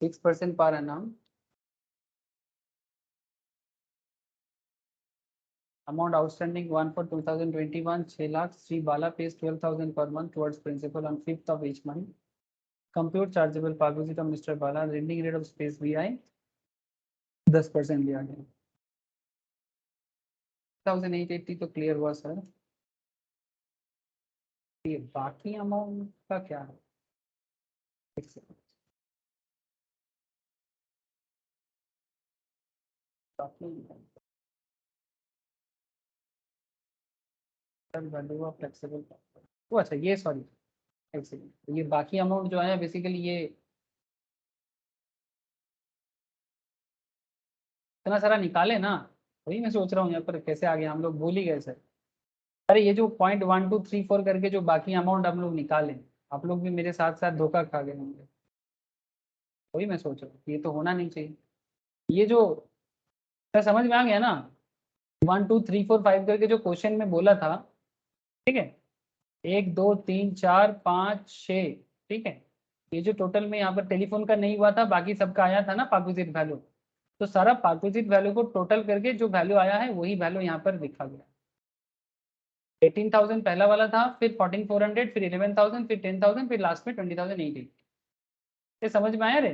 6% पर annum. Amount outstanding 1 for 2021 6 lakh. Sri Bala pays 12,000 per month towards principal on 5th of each month. Compute chargeable parquisite of Mr. Bala. Lending rate of space VI 10% लिया गया. 1880 तो क्लियर हुआ sir. ये बाकी amount का क्या है? Value of flexible. वो अच्छा ये सॉरी एक सेकंड, ये बाकी अमाउंट जो है बेसिकली ये इतना सारा निकाले ना, वही मैं सोच रहा हूँ यहाँ पर कैसे आ गया, हम लोग भूल ही गए सर. अरे ये जो 0.1234 करके जो बाकी अमाउंट हम लोग निकाले, आप लोग भी मेरे साथ साथ धोखा खा गए होंगे. वही मैं सोच रहा हूँ, ये तो होना नहीं चाहिए. ये जो सर समझ में आ गया ना, 1 2 3 4 5 करके जो क्वेश्चन में बोला था, ठीक है, 1 2 3 4 5 6, ठीक है. ये जो टोटल में यहाँ पर टेलीफोन का नहीं हुआ था, बाकी सबका आया था ना पार्क्विजिट वैल्यू, तो सारा पार्क्विजिट वैल्यू को टोटल करके जो वैल्यू आया है वही वैल्यू यहाँ पर लिखा गया. 18,000 पहला वाला था, फिर 14,400, फिर 11,000, फिर 10,000, फिर लास्ट में 20,880. ये समझ में आया रे?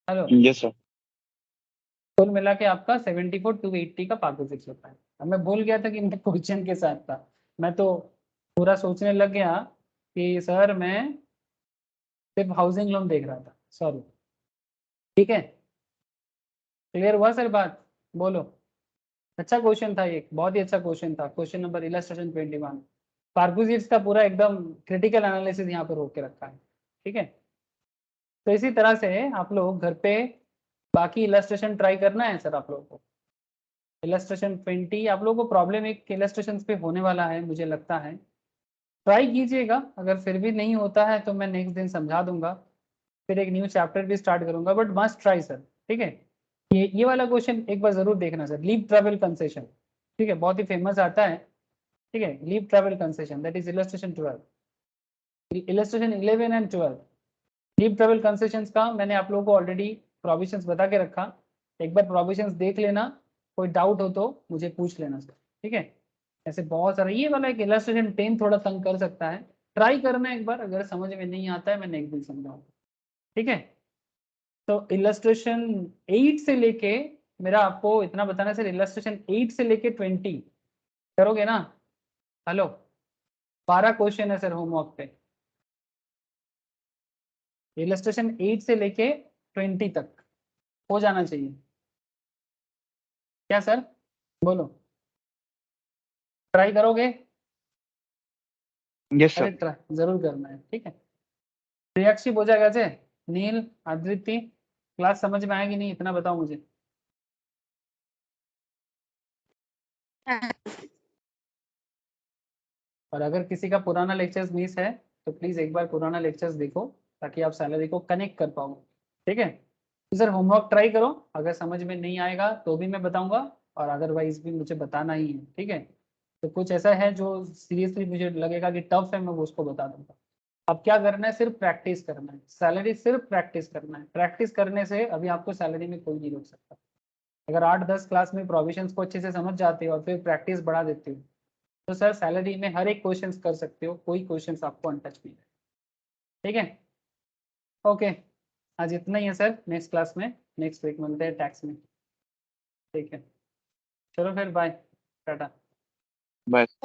हेलो. Yes sir. कुल मिला के आपका 74,280 का पार्क्विजिट होता है. अब मैं भूल गया था कि मैं क्वेश्चन के साथ था, मैं तो पूरा सोचने लग गया कि सर मैं सिर्फ हाउसिंग लोन देख रहा था, सॉरी. ठीक है, क्लियर हुआ सर बात? बोलो. अच्छा क्वेश्चन था, ये बहुत ही अच्छा क्वेश्चन था. Question number illustration 21. पार्क्विजिट्स का पूरा एकदम क्रिटिकल एनालिसिस यहाँ पर होके रखा है. ठीक है, तो इसी तरह से आप लोग घर पे बाकी इलस्ट्रेशन ट्राई करना है सर आप लोगों को. इलस्ट्रेशन 20 आप लोगों को प्रॉब्लम एक इलस्ट्रेशन पे होने वाला है मुझे लगता है. ट्राई कीजिएगा, अगर फिर भी नहीं होता है तो मैं नेक्स्ट दिन समझा दूंगा, फिर एक न्यू चैप्टर भी स्टार्ट करूंगा, बट मस्ट ट्राई सर. ठीक है, ये वाला क्वेश्चन एक बार जरूर देखना सर. लीव ट्रैवल कंसेशन, ठीक है, बहुत ही फेमस आता है. ठीक है, leave travel concession that is illustration 12, illustration 11 and 12. Leave travel concessions का मैंने आप लोगों को ऑलरेडी प्रोविजंस बता के रखा. एक बार प्रोविजंस देख लेना, कोई डाउट हो तो मुझे पूछ लेना सर. ठीक है, ऐसे बहुत सारा. ये वाला एक इलस्ट्रेशन 10 थोड़ा तंग कर सकता है, ट्राई करना एक बार, अगर समझ में नहीं आता है मैं नेक्स्ट दिन समझाऊंगा. ठीक है, तो इलस्ट्रेशन 8 से लेके मेरा आपको इतना बताना सर, इलस्ट्रेशन 8 से लेके 20 करोगे ना. हेलो, 12 क्वेश्चन है सर होमवर्क पे. इलस्ट्रेशन 8 से लेके 20 तक हो जाना चाहिए. क्या सर बोलो, ट्राई करोगे? यस अरे सर. ट्राई जरूर करना है. ठीक है, रिएक्शिव हो जाएगा से. नील, आदित्य, क्लास समझ में आएगी नहीं इतना बताओ मुझे. और अगर किसी का पुराना लेक्चर्स मिस है तो प्लीज एक बार पुराना लेक्चर्स देखो, ताकि आप सैलरी को कनेक्ट कर पाओ. ठीक है, तो सर होमवर्क ट्राई करो, अगर समझ में नहीं आएगा तो भी मैं बताऊंगा, और अदरवाइज भी मुझे बताना ही है. ठीक है, तो कुछ ऐसा है जो सीरियसली मुझे लगेगा कि टफ है, मैं वो उसको बता दूंगा. अब क्या करना है, सिर्फ प्रैक्टिस करना है. सैलरी सिर्फ प्रैक्टिस करना है. प्रैक्टिस करने से अभी आपको सैलरी में कोई नहीं रोक सकता. अगर 8-10 क्लास में प्रोविजंस को अच्छे से समझ जाते हो और फिर प्रैक्टिस बढ़ा देते हो, तो सर सैलरी में हर एक क्वेश्चन कर सकते हो, कोई क्वेश्चन आपको अनटच नहीं है. ठीक है, ओके, आज इतना ही है सर. नेक्स्ट क्लास में नेक्स्ट वीक मिलते हैं टैक्स में. ठीक है, चलो फिर बाय, टाटा. बाय.